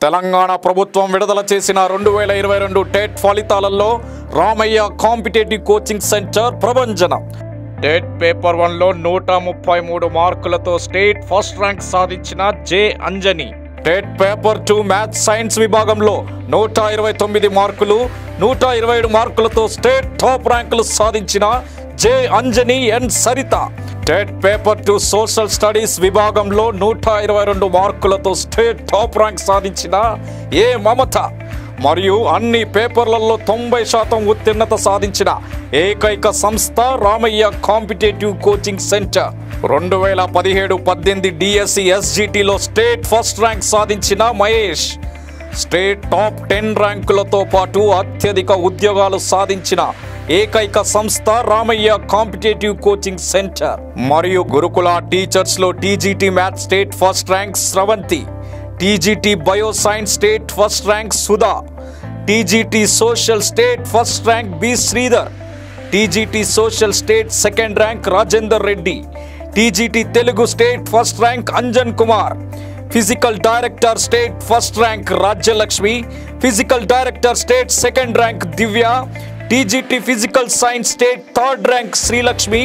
తెలంగాణ ప్రభుత్వం విడుదల చేసిన 2022 టెట్ ఫలితాలలో రామయ్య కాంపిటేటివ్ కోచింగ్ సెంటర్ ప్రభంజనం. టెట్ పేపర్ 1లో 133 మార్కులతో స్టేట్ ఫస్ట్ ర్యాంక్ సాధించిన J Anjani. TET paper 2 maths science విభాగంలో 129 మార్కులు, 127 మార్కులతో స్టేట్ టాప్ ర్యాంకులు సాధించిన J Anjani N Saritha. TET paper 2 social studies విభాగంలో 122 మార్కులతో స్టేట్ టాప్ ర్యాంక్ సాధించిన ఏ మమత. మరియు అన్ని పేపర్లలో 90% ఉత్తీర్ణత సాధించిన ఏకైక సంస్థ Ramayya competitive coaching centre. 2017-18 DSC ఎస్జిటిలో స్టేట్ ఫస్ట్ ర్యాంక్ సాధించిన మహేష్. స్టేట్ టాప్ 10 ర్యాంకులతో పాటు అత్యధిక ఉద్యోగాలు సాధించిన ఏకైక సంస్థ రామయ్య కాంపిటేటివ్ కోచింగ్ సెంటర్. మరియు గురుకుల టీచర్స్ లో TGT maths state first rank Sravanthi, TGT bio science state first rank Sudha, TGT social state first rank B Sridhar, TGT social state second rank Rajender Reddy, TGT Telugu state first rank Anjan Kumar, physical director state first rank Rajyalakshmi, physical director state second rank Divya, TGT physical science state third rank Srilakshmi,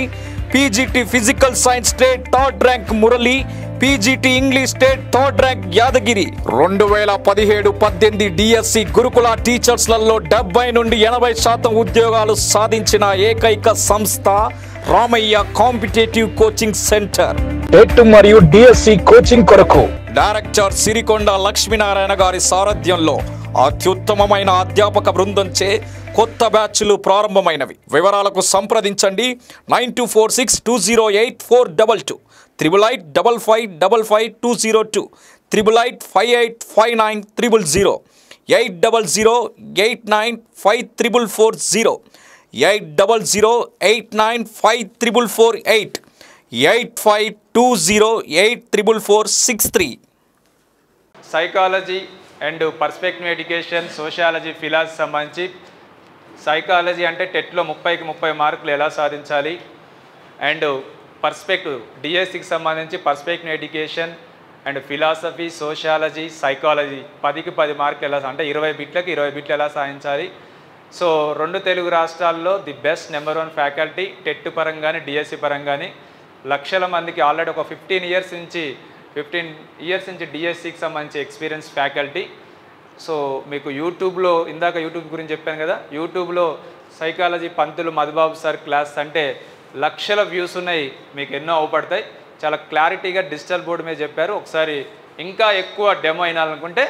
PGT physical science state third rank Murali, PGT English state third rank Yadagiri. 2017-18 DSC గురుకుల టీచర్స్లలో 70 నుండి 80% ఉద్యోగాలు సాధించిన ఏకైక సంస్థ Ramayya competitive coaching centre. TET మరియు DSC coaching కొరకు director Sirikonda Lakshminarayana గారి సారథ్యంలో అత్యుత్తమమైన అధ్యాపక బృందంచే కొత్త బ్యాచ్లు ప్రారంభమైనవి. వివరాలకు సంప్రదించండి 9246208422, 8885555202, 88585900, 8008954440, 8008954448, 8520844463. Psychology and perspective education, sociology, philosophy సంబంధించి సైకాలజీ అంటే టెట్లో 30కి 30 మార్కులు ఎలా సాధించాలి, అండ్ పర్స్పెక్టివ్ డిఎస్సికి సంబంధించి perspective education and philosophy, sociology, psychology 10కి 10 మార్కులు ఎలా అంటే 20 బిట్లకి 20 బిట్లు ఎలా సాధించాలి. సో 2 తెలుగు రాష్ట్రాల్లో the best number 1 faculty TET పరంగానే డిఎస్సి పరంగానే లక్షల మందికి ఆల్రెడీ ఒక 15 ఇయర్స్ నుంచి డిఎస్సికి సంబంధించి ఎక్స్పీరియన్స్ ఫ్యాకల్టీ. సో మీకు యూట్యూబ్లో ఇందాక యూట్యూబ్ గురించి చెప్పాను కదా, యూట్యూబ్లో సైకాలజీ పంతులు మధుబాబు సార్ క్లాస్ అంటే లక్షల వ్యూస్ ఉన్నాయి, మీకు ఎన్నో అవపడతాయి. చాలా క్లారిటీగా డిజిటల్ బోర్డు మీద చెప్పారు. ఒకసారి ఇంకా ఎక్కువ డెమో అయినాలనుకుంటే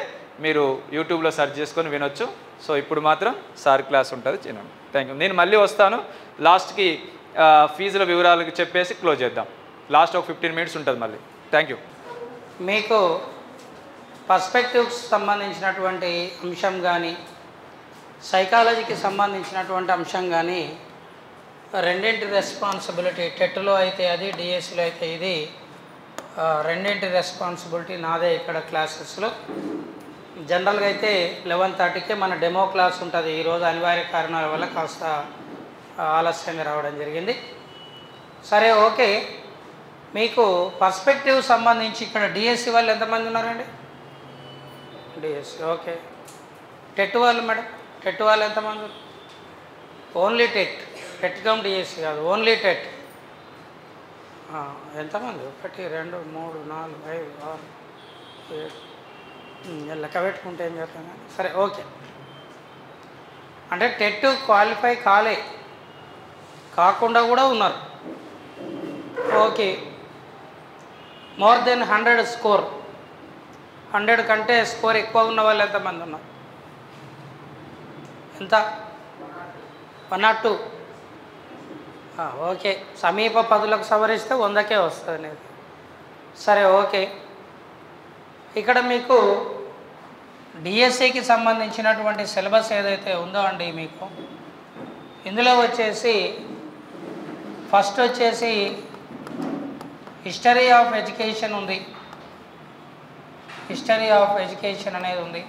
మీరు యూట్యూబ్లో సెర్చ్ చేసుకొని వినొచ్చు. సో ఇప్పుడు మాత్రం సార్ క్లాస్ ఉంటుంది, చిన్న థ్యాంక్ యూ. నేను మళ్ళీ వస్తాను లాస్ట్కి ఫీజుల వివరాలకు చెప్పేసి క్లోజ్ చేద్దాం. లాస్ట్ ఒక 15 మినిట్స్ ఉంటుంది మళ్ళీ. Thank you. మీకు పర్స్పెక్టివ్స్ సంబంధించినటువంటి అంశం కానీ సైకాలజీకి సంబంధించినటువంటి అంశం కానీ రెండింటి రెస్పాన్సిబిలిటీ, టెట్లో అయితే అది, డిఎస్సిలో అయితే ఇది, రెండింటి రెస్పాన్సిబిలిటీ నాదే ఇక్కడ క్లాసెస్లో. జనరల్గా అయితే 11:30కే మన డెమో క్లాస్ ఉంటుంది. ఈరోజు అనివార్య కారణాల వల్ల కాస్త ఆలస్యంగా రావడం జరిగింది. సరే, ఓకే. మీకు పర్స్పెక్టివ్ సంబంధించి ఇక్కడ డిఎస్సి వాళ్ళు ఎంతమంది ఉన్నారండి? DSC okay. టెట్ వాళ్ళు మేడం, టెట్ వాళ్ళు ఎంతమంది? Only TET, TET come DSC కాదు, ఓన్లీ టెట్ ఎంతమంది? 1 2 3 4 5 6 7 లెక్క పెట్టుకుంటే ఏం చెప్తాను. సరే, ఓకే. అంటే టెట్ క్వాలిఫై కాకుండా కూడా ఉన్నారు. ఓకే. మోర్ దెన్ 100 స్కోర్, 100 కంటే స్కోర్ ఎక్కువ ఉన్న వాళ్ళు ఎంతమంది ఉన్నారు? ఎంత? 1 or 2? ఓకే. సమీప పదులకు సవరిస్తే 100కే వస్తుంది అనేది. సరే, ఓకే. ఇక్కడ మీకు డిఎస్సికి సంబంధించినటువంటి సిలబస్ ఏదైతే ఉందో అండి, మీకు ఇందులో వచ్చేసి ఫస్ట్ వచ్చేసి హిస్టరీ ఆఫ్ ఎడ్యుకేషన్ ఉంది, హిస్టరీ ఆఫ్ ఎడ్యుకేషన్ అనేది ఉంది.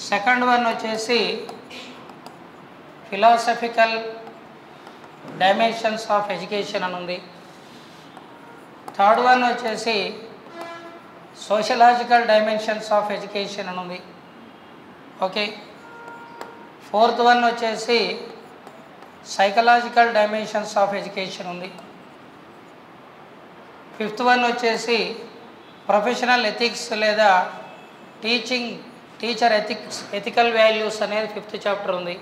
సెకండ్ వన్ వచ్చేసి ఫిలాసఫికల్ డైమెన్షన్స్ ఆఫ్ ఎడ్యుకేషన్ అని ఉంది. థర్డ్ వన్ వచ్చేసి సోషలాజికల్ డైమెన్షన్స్ ఆఫ్ ఎడ్యుకేషన్ అని ఉంది. ఓకే, 4th వన్ వచ్చేసి సైకలాజికల్ డైమెన్షన్స్ ఆఫ్ ఎడ్యుకేషన్ ఉంది. 5th వన్ వచ్చేసి ప్రొఫెషనల్ ఎథిక్స్ లేదా టీచర్ ఎథికల్ వాల్యూస్ అనేది 5th చాప్టర్ ఉంది.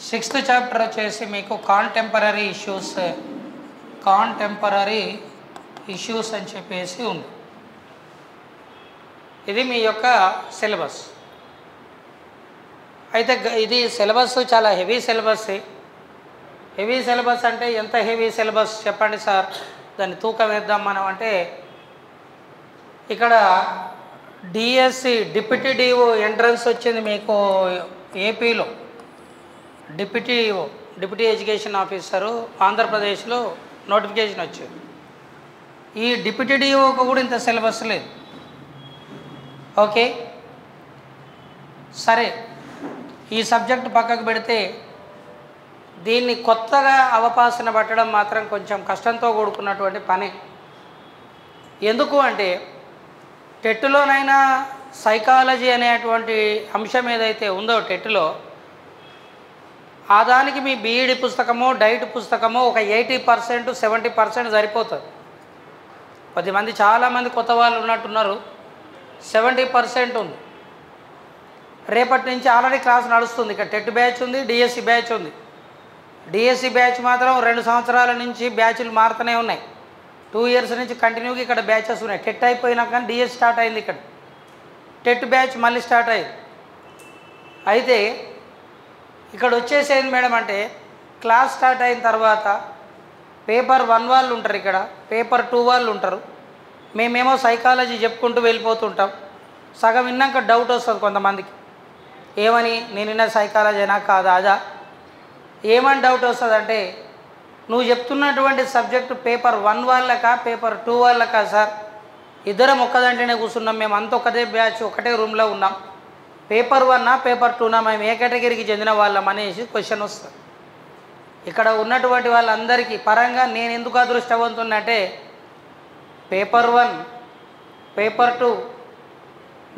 6th చాప్టర్ వచ్చేసి మీకు కాంటెంపరీ ఇష్యూస్ అని చెప్పేసి ఉంది. ఇది మీ యొక్క సిలబస్. అయితే ఇది సిలబస్ చాలా హెవీ సిలబస్. హెవీ సిలబస్ అంటే ఎంత హెవీ సిలబస్ చెప్పండి సార్, దాన్ని తూకం వేద్దాం మనం అంటే, ఇక్కడ డిఎస్సి డిప్యూటీ డిఓ ఎంట్రన్స్ వచ్చింది మీకు ఏపీలో. డిప్యూటీ ఎడ్యుకేషన్ ఆఫీసరు ఆంధ్రప్రదేశ్లో నోటిఫికేషన్ వచ్చింది. ఈ డిప్యూటీ డిఓకు కూడా ఇంత సిలబస్ లేదు. ఓకే, సరే, ఈ సబ్జెక్ట్ పక్కకు పెడితే దీన్ని కొత్తగా అవపాసన పట్టడం మాత్రం కొంచెం కష్టంతో కూడుకున్నటువంటి పని. ఎందుకు అంటే టెట్లోనైనా సైకాలజీ అనేటువంటి అంశం ఏదైతే ఉందో టెట్లో, ఆ దానికి మీ బీఈడి పుస్తకమో డైట్ పుస్తకమో ఒక 80% 70% సరిపోతుంది. 10 మంది చాలామంది కొత్త వాళ్ళు ఉన్నట్టున్నారు, 70% ఉంది. రేపటి నుంచి ఆల్రెడీ క్లాస్ నడుస్తుంది. ఇక్కడ టెట్ బ్యాచ్ ఉంది, డిఎస్సి బ్యాచ్ ఉంది. డిఎస్సి బ్యాచ్ మాత్రం 2 సంవత్సరాల నుంచి బ్యాచ్లు మారుతూనే ఉన్నాయి. 2 years నుంచి కంటిన్యూగా ఇక్కడ బ్యాచెస్ ఉన్నాయి. టెట్ అయిపోయినాక కానీ డిఎస్ స్టార్ట్ అయింది, ఇక్కడ టెట్ బ్యాచ్ మళ్ళీ స్టార్ట్ అయింది. అయితే ఇక్కడ వచ్చేసేది మేడం అంటే క్లాస్ స్టార్ట్ అయిన తర్వాత పేపర్ 1 వాళ్ళు ఉంటారు, ఇక్కడ పేపర్ 2 వాళ్ళు ఉంటారు. మేమేమో సైకాలజీ చెప్పుకుంటూ వెళ్ళిపోతుంటాం. సగం విన్నాక డౌట్ వస్తుంది కొంతమందికి, ఏమని, నేను విన్న సైకాలజీనా కాదా అదా ఏమని డౌట్ వస్తుంది అంటే, నువ్వు చెప్తున్నటువంటి సబ్జెక్టు పేపర్ 1 వాళ్ళకా పేపర్ 2 వాళ్ళకా సార్? ఇద్దరం ఒక్కదంటేనే కూర్చున్నాం, మేము అంత ఒకటే బ్యాచ్ ఒకటే రూమ్లో ఉన్నాం. పేపర్ 1 పేపర్ 2 మేము ఏ కేటగిరీకి చెందిన వాళ్ళం అనేసి క్వశ్చన్ వస్తుంది. ఇక్కడ ఉన్నటువంటి వాళ్ళందరికీ పరంగా నేను ఎందుకు అదృష్టవంతున్నట్టే, paper 1 paper 2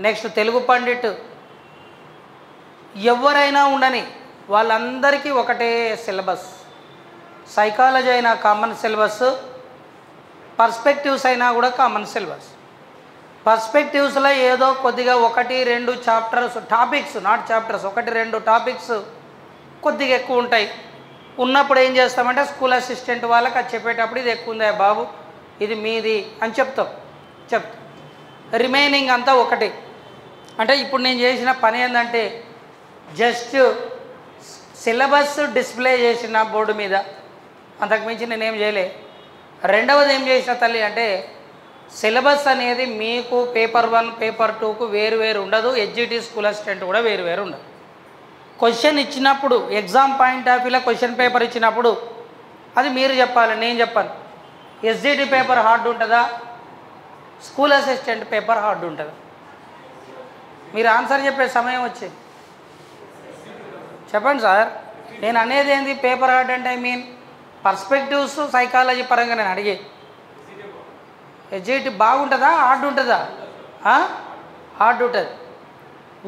next Telugu pandit ఎవరైనా ఉండని వాళ్ళందరికీ ఒకటే సిలబస్. సైకాలజీ అయినా కామన్ సిలబస్, పర్స్పెక్టివ్స్ అయినా కూడా కామన్ సిలబస్. పర్స్పెక్టివ్స్లో ఏదో కొద్దిగా 1-2 chapters, topics not chapters, 1-2 topics కొద్దిగా ఎక్కువ ఉంటాయి. ఉన్నప్పుడు ఏం చేస్తామంటే స్కూల్ అసిస్టెంట్ వాళ్ళకి అది చెప్పేటప్పుడు ఇది ఎక్కువ ఉందా బాబు, ఇది మీది అని చెప్తాం. రిమైనింగ్ అంతా ఒకటి. అంటే ఇప్పుడు నేను చేసిన పని ఏంటంటే జస్ట్ సిలబస్ డిస్ప్లే చేసిన బోర్డు మీద, అంతకుమించి నేనేం చేయలే. రెండవది ఏం చేసిన తల్లి అంటే, సిలబస్ అనేది మీకు పేపర్ 1 పేపర్ 2కు వేరు ఉండదు. ఎస్జిటి స్కూల్ అసిస్టెంట్ కూడా వేరు ఉండదు. క్వశ్చన్ ఇచ్చినప్పుడు ఎగ్జామ్ పాయింట్ ఆఫ్ వ్యూలో క్వశ్చన్ పేపర్ ఇచ్చినప్పుడు అది మీరు చెప్పాలి, నేను చెప్పాను. ఎస్జిటి పేపర్ హార్డ్ ఉంటుందా, స్కూల్ అసిస్టెంట్ పేపర్ హార్డ్ ఉంటుందా? మీరు ఆన్సర్ చెప్పే సమయం వచ్చింది, చెప్పండి సార్. నేను అనేది ఏంది పేపర్ హార్డ్ అంటే, ఐ మీన్ పర్స్పెక్టివ్స్ సైకాలజీ పరంగా నేను అడిగే. ఎస్జిటి బాగుంటుందా హార్డ్ ఉంటుందా? హార్డ్ ఉంటుంది.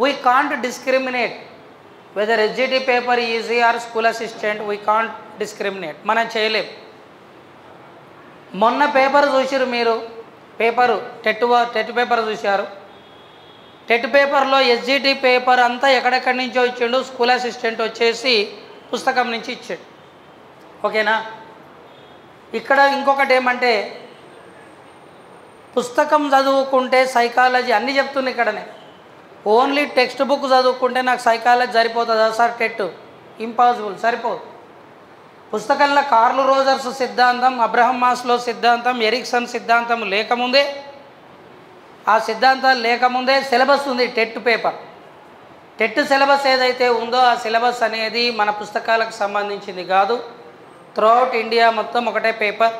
We can't discriminate whether SGT paper easy or school assistant, we can't discriminate, మనం చేయలేం. మొన్న పేపర్ చూసారు మీరు, టెట్ పేపర్ చూశారు. టెట్ పేపర్లో ఎస్జిటి పేపర్ అంతా ఎక్కడెక్కడి నుంచో ఇచ్చిండు, స్కూల్ అసిస్టెంట్ వచ్చేసి పుస్తకం నుంచి ఇచ్చాడు. ఓకేనా? ఇక్కడ ఇంకొకటి ఏమంటే, పుస్తకం చదువుకుంటే సైకాలజీ అన్నీ చెప్తుంది ఇక్కడనే. ఓన్లీ టెక్స్ట్ బుక్ చదువుకుంటే నాకు సైకాలజీ సరిపోతుందా సార్? టెట్ ఇంపాసిబుల్, సరిపోదు. పుస్తకంలో కార్ల్ రోజర్స్ సిద్ధాంతం, అబ్రహం మాస్లో సిద్ధాంతం, ఎరిక్సన్ సిద్ధాంతం లేకముందే, ఆ సిద్ధాంతాలు లేకముందే సిలబస్ ఉంది టెట్ పేపర్. టెట్ సిలబస్ ఏదైతే ఉందో ఆ సిలబస్ అనేది మన పుస్తకాలకు సంబంధించింది కాదు. త్రూఅవుట్ ఇండియా మొత్తం ఒకటే paper.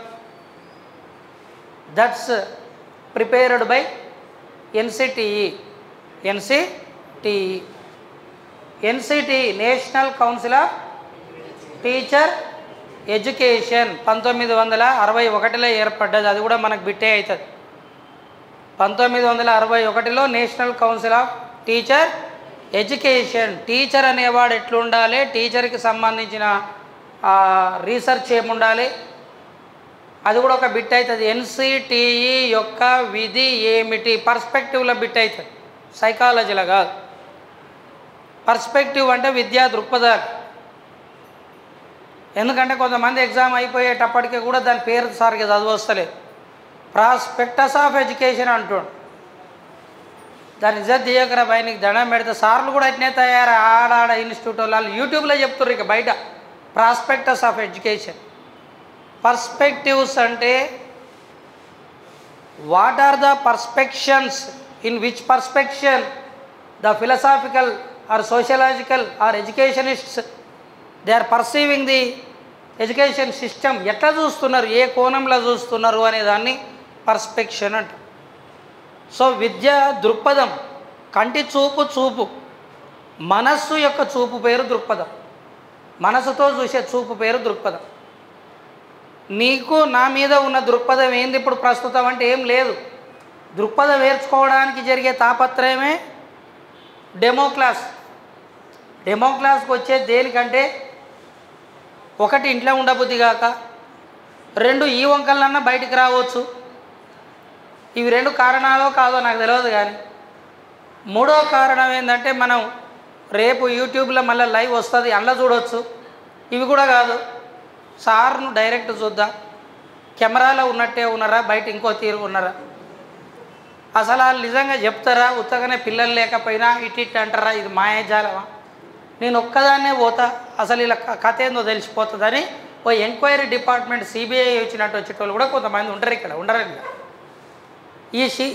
That's prepared by NCTE national council of teacher education 1961లో ఏర్పడ్డది. అది కూడా మనకు బిట్టే అవుతుంది. 1961లో national council of teacher education. Teacher అనేవాడు ఎట్లుండాలి, టీచర్కి సంబంధించిన రీసెర్చ్ ఏముండాలి, అది కూడా ఒక బిట్ అవుతుంది. ఎన్సిటిఈ యొక్క విధి ఏమిటి, పర్స్పెక్టివ్లో బిట్ అవుతుంది, సైకాలజీలో కాదు. పర్స్పెక్టివ్ అంటే విద్యా దృక్పథాలు. ఎందుకంటే కొంతమంది ఎగ్జామ్ అయిపోయేటప్పటికీ కూడా దాని పేరు సార్కి చదువు వస్తలేదు. ప్రాస్పెక్టస్ ఆఫ్ ఎడ్యుకేషన్ అంటుండు. దాని ఇజ్జత్ తీయకరా భయ, నీకు దండం పెడితే సార్లు కూడా అట్నే తయారు ఆడాడ ఇన్స్టిట్యూట్ వాళ్ళు యూట్యూబ్లో చెప్తుర్రు ఇక బయట. Prospectus of education. పర్స్పెక్టివ్స్ అంటే what are the perspections, in which perspection the philosophical or sociological or educationists they are perceiving the education system. ఎట్లా చూస్తున్నారు, ఏ కోణంలో చూస్తున్నారు అనే దాన్ని పర్స్పెక్షన్ అంట. సో విద్య దృక్పథం, కంటి చూపు చూపు, మనస్సు యొక్క చూపు పేరు దృక్పథం. మనసుతో చూసే చూపు పేరు దృక్పథం. నీకు నా మీద ఉన్న దృక్పథం ఏంది ఇప్పుడు ప్రస్తుతం అంటే ఏం లేదు. దృక్పథం నేర్చుకోవడానికి జరిగే తాపత్రయమే డెమో క్లాస్. డెమో క్లాస్కి వచ్చే దేనికంటే ఒకటి ఇంట్లో ఉండబుద్ధి కాక, రెండు ఈ వంకలన్నా బయటికి రావచ్చు. ఇవి రెండు కారణాలో కాదో నాకు తెలియదు. కానీ మూడో కారణం ఏంటంటే మనం రేపు యూట్యూబ్లో మళ్ళీ లైవ్ వస్తుంది, అందులో చూడవచ్చు. ఇవి కూడా కాదు, సార్ను డైరెక్ట్ చూద్దాం, కెమెరాలో ఉన్నట్టే ఉన్నారా, బయట ఇంకో తీరు ఉన్నారా, అసలు వాళ్ళు నిజంగా చెప్తారా, ఉత్తగానే పిల్లలు లేకపోయినా ఇటు అంటారా, ఇది మాయాజాలమా, నేను ఒక్కదాన్నే పోతా, అసలు ఇలా కథ ఏందో తెలిసిపోతుందని ఓ ఎంక్వైరీ డిపార్ట్మెంట్ సిబిఐ వచ్చినట్టు వచ్చేటోళ్ళు కూడా కొంతమంది ఉంటారు. ఇక్కడ ఉండరండి.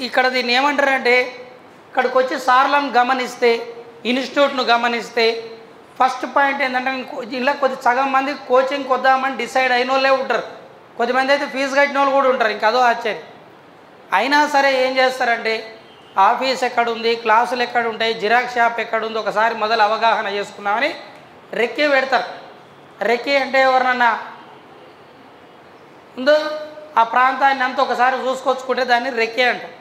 ఇక్కడ దీన్ని ఏమంటారంటే, ఇక్కడికి వచ్చి సార్లను గమనిస్తే, ఇన్స్టిట్యూట్ను గమనిస్తే, ఫస్ట్ పాయింట్ ఏంటంటే ఇలా కొద్ది సగం మంది కోచింగ్ వద్దామని డిసైడ్ అయిన వాళ్ళే ఉంటారు. కొద్దిమంది అయితే ఫీజు కట్టిన వాళ్ళు కూడా ఉంటారు. ఇంకా అదో ఆశ్చర్యం. అయినా సరే ఏం చేస్తారంటే, ఆఫీస్ ఎక్కడుంది, క్లాసులు ఎక్కడ ఉంటాయి, జిరాక్స్ షాప్ ఎక్కడుంది, ఒకసారి మొదలు అవగాహన చేసుకున్నామని రెక్కి పెడతారు. రెక్కి అంటే ఎవరినన్నా ఉందో ఆ ప్రాంతాన్ని అంతా ఒకసారి చూసుకొచ్చుకుంటే దాన్ని రెక్కి అంటారు.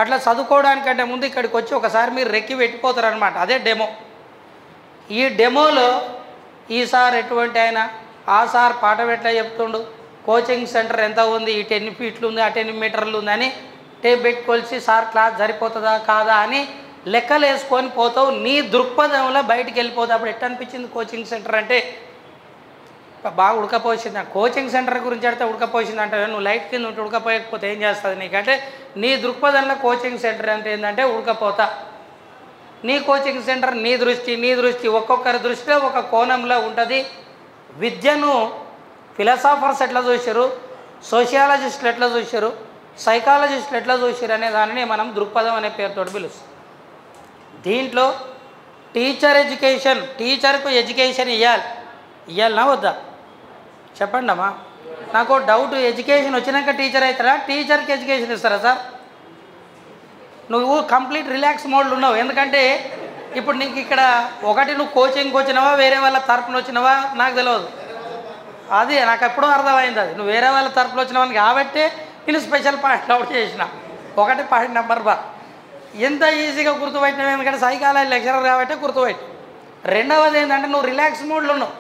అట్లా చదువుకోవడానికంటే ముందు ఇక్కడికి వచ్చి ఒకసారి మీరు రెక్కి పెట్టిపోతారు అనమాట. అదే డెమో. ఈ డెమోలో ఈ సార్ ఎటువంటి ఆయన, ఆ సార్ పాఠం ఎట్లా చెప్తుండు, కోచింగ్ సెంటర్ ఎంత ఉంది, ఈ 10 ఫీట్లు ఉంది, ఆ 10 మీటర్లు ఉందని టేప్ పెట్టి కొలిసి సార్ క్లాస్ సరిపోతుందా కాదా అని లెక్కలు వేసుకొని పోతావు. నీ దృక్పథంలో బయటికి వెళ్ళిపోతావు. అప్పుడు ఎట్లా అనిపించింది కోచింగ్ సెంటర్ అంటే, బాగా ఉడకపోసింది. కోచింగ్ సెంటర్ గురించి అడితే ఉడకపోసింది అంటే, నువ్వు లైట్ కింద ఉంటే ఉడకపోయకపోతే ఏం చేస్తుంది నీకంటే, నీ దృక్పథంలో కోచింగ్ సెంటర్ అంటే ఏంటంటే ఉడకపోతా. నీ కోచింగ్ సెంటర్ నీ దృష్టి ఒక్కొక్కరి దృష్టిలో ఒక కోణంలో ఉంటుంది. విద్యను ఫిలసాఫర్స్ ఎట్లా చూశారు, సోషియాలజిస్టులు ఎట్లా చూశారు, సైకాలజిస్టులు ఎట్లా చూశారు అనే దానిని మనం దృక్పథం అనే పేరుతో పిలుస్తాం. దీంట్లో టీచర్ ఎడ్యుకేషన్, టీచర్కు ఎడ్యుకేషన్ ఇవ్వాలనా వద్దా చెప్పండి అమ్మా. నాకు డౌట్, ఎడ్యుకేషన్ వచ్చినాక టీచర్ అవుతారా, టీచర్కి ఎడ్యుకేషన్ ఇస్తారా సార్? నువ్వు కంప్లీట్ రిలాక్స్ మోడ్లో ఉన్నావు. ఎందుకంటే ఇప్పుడు నీకు ఇక్కడ ఒకటి నువ్వు కోచింగ్కి వచ్చినావా, వేరే వాళ్ళ తరపున వచ్చినావా నాకు తెలియదు. అది నాకు ఎప్పుడూ అర్థమైంది. అది నువ్వు వేరే వాళ్ళ తరపున వచ్చినావని కాబట్టి నేను స్పెషల్ పాయింట్ అవుట్ చేసిన. ఒకటి పాయింట్ నెంబర్ 1 ఎంత ఈజీగా గుర్తుపెట్టినావు, ఎందుకంటే సైకాలజీ లెక్చరర్ కాబట్టి గుర్తుపెట్టి. రెండవది ఏంటంటే నువ్వు రిలాక్స్ మోడ్లో ఉన్నావు.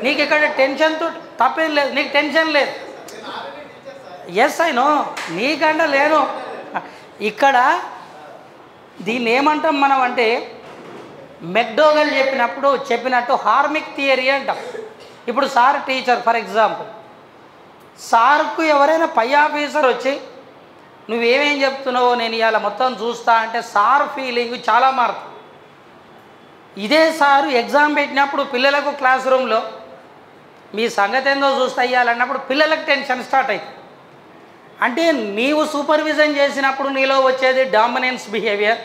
నీకు ఇక్కడ టెన్షన్తో తప్పేం లేదు, నీకు టెన్షన్ లేదు. ఎస్ అయినో నీకంటే లేను. ఇక్కడ దీన్ని ఏమంటాం మనం అంటే, మెక్డోగల్ చెప్పినట్టు హార్మిక్ థియరీ అంటాం. ఇప్పుడు సార్ టీచర్, ఫర్ ఎగ్జాంపుల్ సార్కు ఎవరైనా పై ఆఫీసర్ వచ్చి నువ్వేమేం చెప్తున్నావో నేను ఇవాళ మొత్తం చూస్తా అంటే సార్ ఫీలింగ్ చాలా మారుతుంది. ఇదే సారు ఎగ్జామ్ పెట్టినప్పుడు పిల్లలకు క్లాస్ రూమ్లో మీ సంగతి ఏందో చూస్తా ఇవ్వాలన్నప్పుడు పిల్లలకు టెన్షన్ స్టార్ట్ అవుతుంది. అంటే నీవు సూపర్విజన్ చేసినప్పుడు నీలో వచ్చేది డామినెన్స్ బిహేవియర్,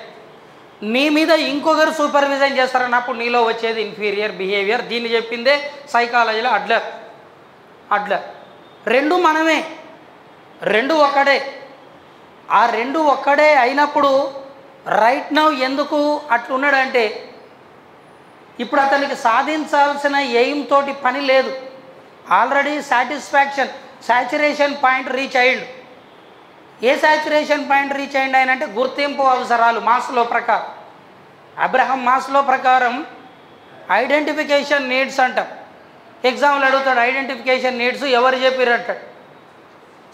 నీ మీద ఇంకొకరు సూపర్విజన్ చేస్తారన్నప్పుడు నీలో వచ్చేది ఇన్ఫీరియర్ బిహేవియర్. దీన్ని చెప్పిందే సైకాలజీలో అడ్లర్. రెండు మనమే, రెండు ఒక్కడే. ఆ రెండు ఒక్కడే అయినప్పుడు రైట్ నౌ ఎందుకు అట్లున్నాడంటే, ఇప్పుడు అతనికి సాధించాల్సిన ఎయిమ్ తోటి పని లేదు. Already satisfaction, saturation point reach అయ్యిండు. ఏ సాచురేషన్ పాయింట్ రీచ్ అయ్యింది ఆయన అంటే గుర్తింపు అవసరాలు మాస్లో ప్రకారం. అబ్రహం మాస్లో ప్రకారం ఐడెంటిఫికేషన్ నీడ్స్ అంటాం. ఎగ్జామ్లు అడుగుతాడు, ఐడెంటిఫికేషన్ నీడ్స్ ఎవరు చెప్పారు అంటాడు.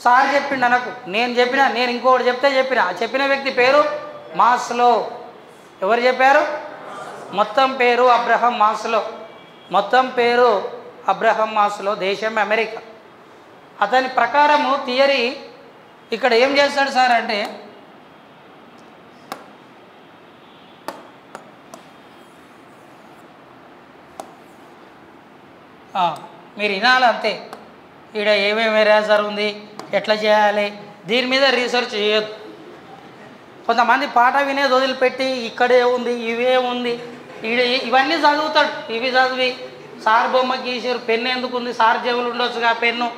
సార్ చెప్పిండు అనకు, నేను చెప్పిన, నేను ఇంకోటి చెప్తే చెప్పిన. ఆ చెప్పిన వ్యక్తి పేరు మాస్లో. ఎవరు చెప్పారు? మొత్తం పేరు అబ్రహం మాస్లో. మొత్తం పేరు అబ్రహం మాస్లో, దేశం అమెరికా. అతని ప్రకారము థియరీ ఇక్కడ ఏం చేస్తాడు సార్ అంటే మీరు వినాలి అంతే. ఇక్కడ ఏమేమి ఎరేజర్ ఉంది, ఎట్లా చేయాలి, దీని మీద రీసెర్చ్ చేయొద్దు. కొంతమంది పాట వినేది వదిలిపెట్టి ఇక్కడే ఉంది, ఇవే ఉంది, ఇవన్నీ చదువుతాడు. ఇవి చదివి సార్ బొమ్మ గీసారు, పెన్ను ఎందుకు ఉంది, సార్ జేబులు ఉండొచ్చుగా పెన్ను.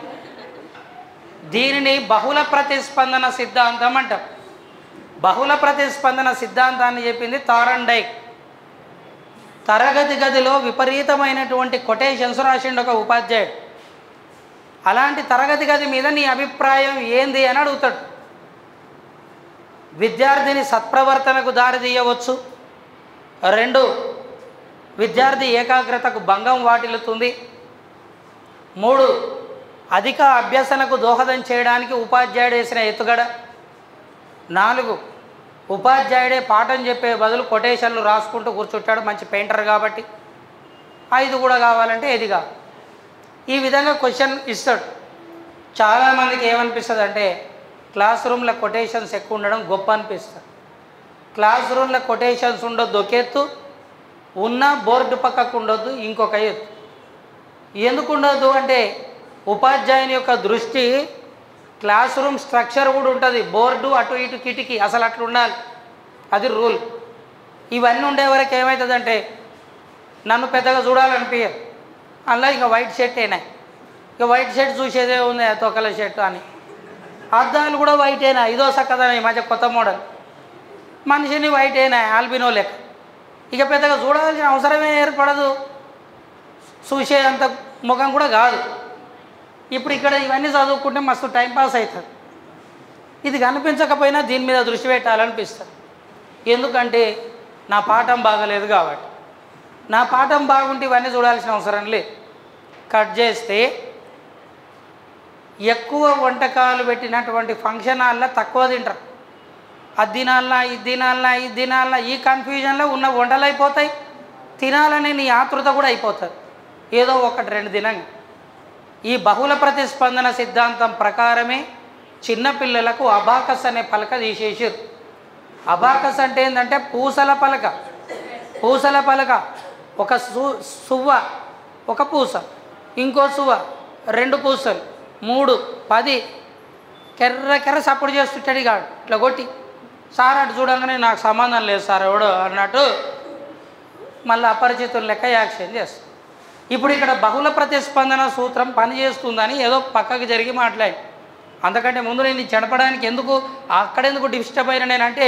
దీనిని బహుళ ప్రతిస్పందన సిద్ధాంతం అంటారు. బహుళ ప్రతిస్పందన సిద్ధాంతాన్ని చెప్పింది థారండైక్. తరగతి గదిలో విపరీతమైనటువంటి కొటేషన్స్ రాసిండు ఒక ఉపాధ్యాయుడు. అలాంటి తరగతి గది మీద నీ అభిప్రాయం ఏంది అని అడుగుతాడు. విద్యార్థిని సత్ప్రవర్తనకు దారి తీయవచ్చు. 2, విద్యార్థి ఏకాగ్రతకు భంగం వాటిల్లుతుంది. 3, అధిక అభ్యసనకు దోహదం చేయడానికి ఉపాధ్యాయుడు వేసిన ఎత్తుగడ. 4, ఉపాధ్యాయుడే పాఠం చెప్పే బదులు కొటేషన్లు రాసుకుంటూ కూర్చుంటాడు, మంచి పెయింటర్ కాబట్టి. 5 కూడా కావాలంటే ఏది కావాలి. ఈ విధంగా క్వశ్చన్ ఇస్తాడు. చాలామందికి ఏమనిపిస్తుంది అంటే క్లాస్ రూమ్లో కొటేషన్స్ ఎక్కువ ఉండడం గొప్ప అనిపిస్తుంది. క్లాస్ రూమ్లో కొటేషన్స్ ఉండొద్దు ఒక ఎత్తు, ఉన్న బోర్డు పక్కకు ఉండొద్దు ఇంకొక ఎత్తు. ఎందుకు ఉండొద్దు అంటే ఉపాధ్యాయుని యొక్క దృష్టి క్లాస్ రూమ్ స్ట్రక్చర్ కూడా ఉంటుంది, బోర్డు అటు ఇటు కిటికీ అసలు అట్లా ఉండాలి, అది రూల్. ఇవన్నీ ఉండే వరకు ఏమవుతుందంటే నన్ను పెద్దగా చూడాలనిపించదు. అలా ఇక వైట్ షర్ట్ అయినాయి, ఇక వైట్ షర్ట్ చూసేదే ఉంది తొక్కల షర్ట్ అని. అద్దాలు కూడా వైట్ అయినా, ఇదో సక్కదన ఈ మధ్య కొత్త మోడల్. మనిషిని వైట్ అయినా ఆల్బినో లెక్క, ఇక పెద్దగా చూడాల్సిన అవసరమే ఏర్పడదు, చూసే అంత ముఖం కూడా కాదు. ఇప్పుడు ఇక్కడ ఇవన్నీ చదువుకుంటే మస్తు టైంపాస్ అవుతుంది. ఇది కనిపించకపోయినా దీని మీద దృష్టి పెట్టాలనిపిస్తుంది. ఎందుకంటే నా పాఠం బాగలేదు కాబట్టి. నా పాఠం బాగుంటే ఇవన్నీ చూడాల్సిన అవసరం లేదు. కట్ చేస్తే ఎక్కువ వంటకాలు పెట్టినటువంటి ఫంక్షన్ హాల్లో తక్కువ తింటారు. అది తినాలన్నా ఇది తినాలన్నా ఇది తినాలన్నా ఈ కన్ఫ్యూజన్లో ఉన్న వంటలు అయిపోతాయి, తినాలనే నీ ఆతృత కూడా అయిపోతుంది ఏదో 1-2 తినంగా. ఈ బహుళ ప్రతిస్పందన సిద్ధాంతం ప్రకారమే చిన్నపిల్లలకు అబాకస్ అనే పలక తీసేసారు. అబాకస్ అంటే ఏంటంటే పూసల పలక. పూసల పలక ఒక సువ్వ, ఒక పూస, ఇంకో సువ్వ, 2 పూసలు, 3, 10 కెర్ర సపోర్ట్ చేస్తుంటాడు. కాడు ఇట్లా కొట్టి సార్ అటు చూడంగానే నాకు సంబంధం లేదు సార్ ఎవడో అన్నట్టు మళ్ళీ అపరిచితుల లెక్క యాక్షన్ చేస్తాడు. ఇప్పుడు ఇక్కడ బహుళ ప్రతిస్పందన సూత్రం పనిచేస్తుందని ఏదో పక్కకు జరిగి మాట్లాడి, అంతకంటే ముందు నేను చెడపడానికి ఎందుకు అక్కడెందుకు డిస్టర్బ్ అయినా నేనంటే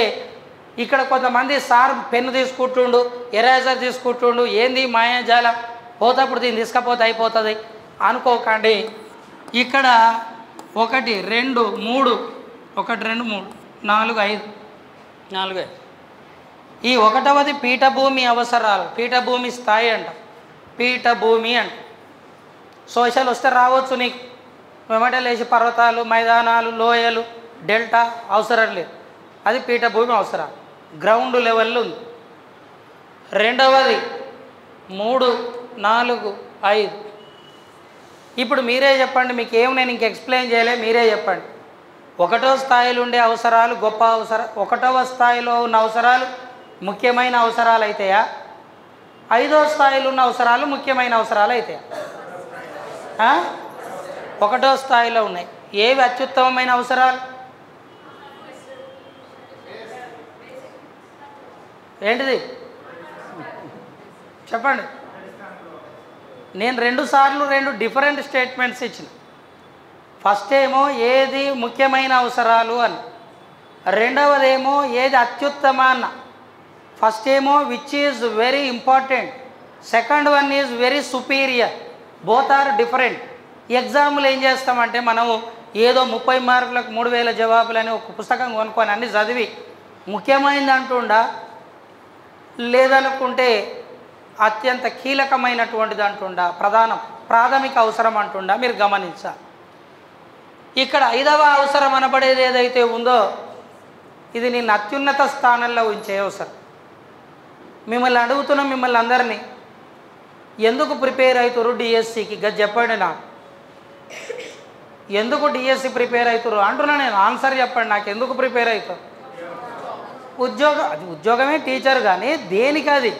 ఇక్కడ కొంతమంది సార్ పెన్ను తీసుకుంటుండు, ఎరేజర్ తీసుకుంటుండు, ఏంది మాయాజాలం, పోతప్పుడు దీన్ని తీసుకపోతే అయిపోతుంది అనుకోకండి. ఇక్కడ 1, 2, 3, 1, 2, 3, 4, 5, 4. ఈ 1వది పీఠభూమి అవసరాలు, పీఠభూమి స్థాయి అంట, పీఠభూమి అంట. సోషల్ వస్తే రావచ్చు నీకు, వెంబడే లేచి పర్వతాలు, మైదానాలు, లోయలు, డెల్టా అవసరం లేదు, అది పీఠభూమి అవసరాలు, గ్రౌండ్ లెవెల్లో ఉంది. 2వది 3, 4, 5. ఇప్పుడు మీరే చెప్పండి, మీకు ఏం నేను ఇంక ఎక్స్ప్లెయిన్ చేయలే, మీరే చెప్పండి. 1వ స్థాయిలో ఉండే అవసరాలు గొప్ప అవసరం, 1వ స్థాయిలో ఉన్న అవసరాలు ముఖ్యమైన అవసరాలు అవుతాయా, 5వ స్థాయిలో ఉన్న అవసరాలు ముఖ్యమైన అవసరాలు అవుతాయా? 1వ స్థాయిలో ఉన్నాయి. ఏవి అత్యుత్తమమైన అవసరాలు? ఏంటిది చెప్పండి. నేను 2 సార్లు 2 డిఫరెంట్ స్టేట్మెంట్స్ ఇచ్చిన. ఫస్ట్ ఏమో ఏది ముఖ్యమైన అవసరాలు అని, 2వదేమో ఏది అత్యుత్తమ అన్న. ఫస్ట్ ఏమో which is very important, second one is very superior, both are different. Example ఏం చేస్తామంటే మనము ఏదో 30 మార్కులకు 3000 జవాబులని ఒక పుస్తకం కొనుక్కొని అన్ని చదివి ముఖ్యమైనది అంటుండా, లేదనుకుంటే అత్యంత కీలకమైనటువంటిది అంటుండా, ప్రాథమిక అవసరం అంటుండా మీరు గమనించాలి. ఇక్కడ 5వ అవసరం అనబడేది ఏదైతే ఉందో ఇది నిన్ను అత్యున్నత స్థానంలో ఉంచే అవసరం. మిమ్మల్ని అడుగుతున్న మిమ్మల్ని అందరినీ ఎందుకు ప్రిపేర్ అవుతారు డిఎస్సికి చెప్పండి. నాకు ఎందుకు డిఎస్సి ప్రిపేర్ అవుతారు అంటున్నా నేను. ఆన్సర్ చెప్పండి, నాకు ఎందుకు ప్రిపేర్ అవుతారు? అది ఉద్యోగమే టీచర్, కానీ దేనికి అది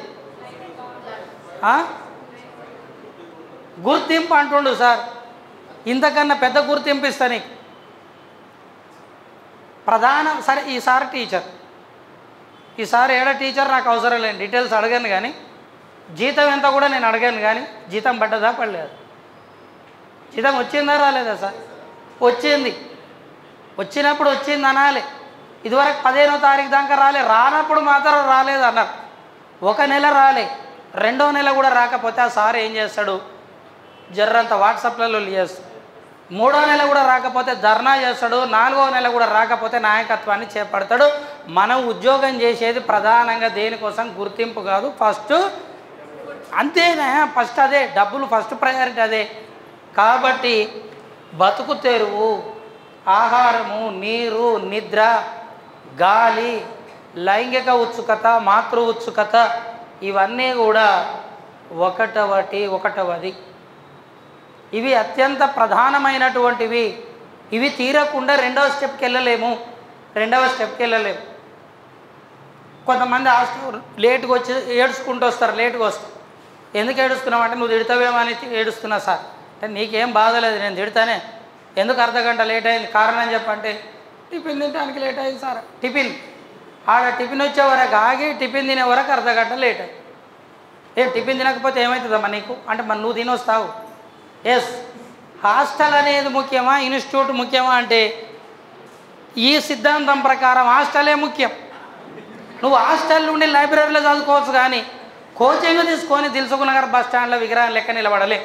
గుర్తింపు అంటుండు సార్. ఇంతకన్నా పెద్ద గుర్తింపు ఇస్తా నీకు. సరే ఈసారి టీచర్, ఈసారి ఏడా టీచర్ నాకు అవసరం లేదు, డీటెయిల్స్ అడగాను కానీ జీతం ఎంత కూడా నేను అడగాను కానీ జీతం పడ్డదా పడలేదు, జీతం వచ్చిందా రాలేదా సార్? వచ్చింది. వచ్చినప్పుడు వచ్చింది అనాలి. ఇదివరకు 15వ తారీఖు దాకా రానప్పుడు మాత్రం రాలేదు అన్నారు. ఒక నెల రాలే, 2వ నెల కూడా రాకపోతే ఆ సార్ ఏం చేస్తాడు, జర్రంత వాట్సాప్లలో చేస్తాడు. 3వ నెల కూడా రాకపోతే ధర్నా చేస్తాడు. 4వ నెల కూడా రాకపోతే నాయకత్వాన్ని చేపడతాడు. మనం ఉద్యోగం చేసేది ప్రధానంగా దేనికోసం? గుర్తింపు కాదు, ఫస్ట్ అంతేనా, ఫస్ట్ అదే, డబ్బులు ఫస్ట్ ప్రయారిటీ అదే. కాబట్టి బతుకు తెరువు, ఆహారము, నీరు, నిద్ర, గాలి, లైంగిక ఉత్సుకత, మాతృ ఉత్సుకత ఇవన్నీ కూడా ఒకటవది. ఇవి అత్యంత ప్రధానమైనటువంటివి. ఇవి తీరకుండా రెండవ స్టెప్కి వెళ్ళలేము. కొంతమంది లేటుగా వచ్చి ఏడుచుకుంటూ వస్తారు. లేటుగా వస్తారు. ఎందుకు ఏడుస్తున్నావు అంటే నువ్వు తిడతావేమో అని ఏడుస్తున్నా సార్. అంటే నీకేం బాధలేదు, నేను తిడతానే. ఎందుకు అర్ధగంట లేట్ అయింది, కారణం చెప్పంటే టిఫిన్ తినడానికి లేట్ అయింది సార్. టిఫిన్ వచ్చే వరకు ఆగి టిఫిన్ తినే వరకు అర్ధగంట లేట్ అయింది. టిఫిన్ తినకపోతే ఏమవుతుందమ్మా నీకు అంటే మరి నువ్వు తినొస్తావు. ఎస్, హాస్టల్ అనేది ముఖ్యమా, ఇన్స్టిట్యూట్ ముఖ్యమా అంటే ఈ సిద్ధాంతం ప్రకారం హాస్టలే ముఖ్యం. నువ్వు హాస్టల్ నుండి లైబ్రరీలో చదువుకోవచ్చు, కానీ కోచింగ్ తీసుకొని దిల్సుఖ్నగర్ బస్ స్టాండ్లో విగ్రహం లెక్క నిలబడలే.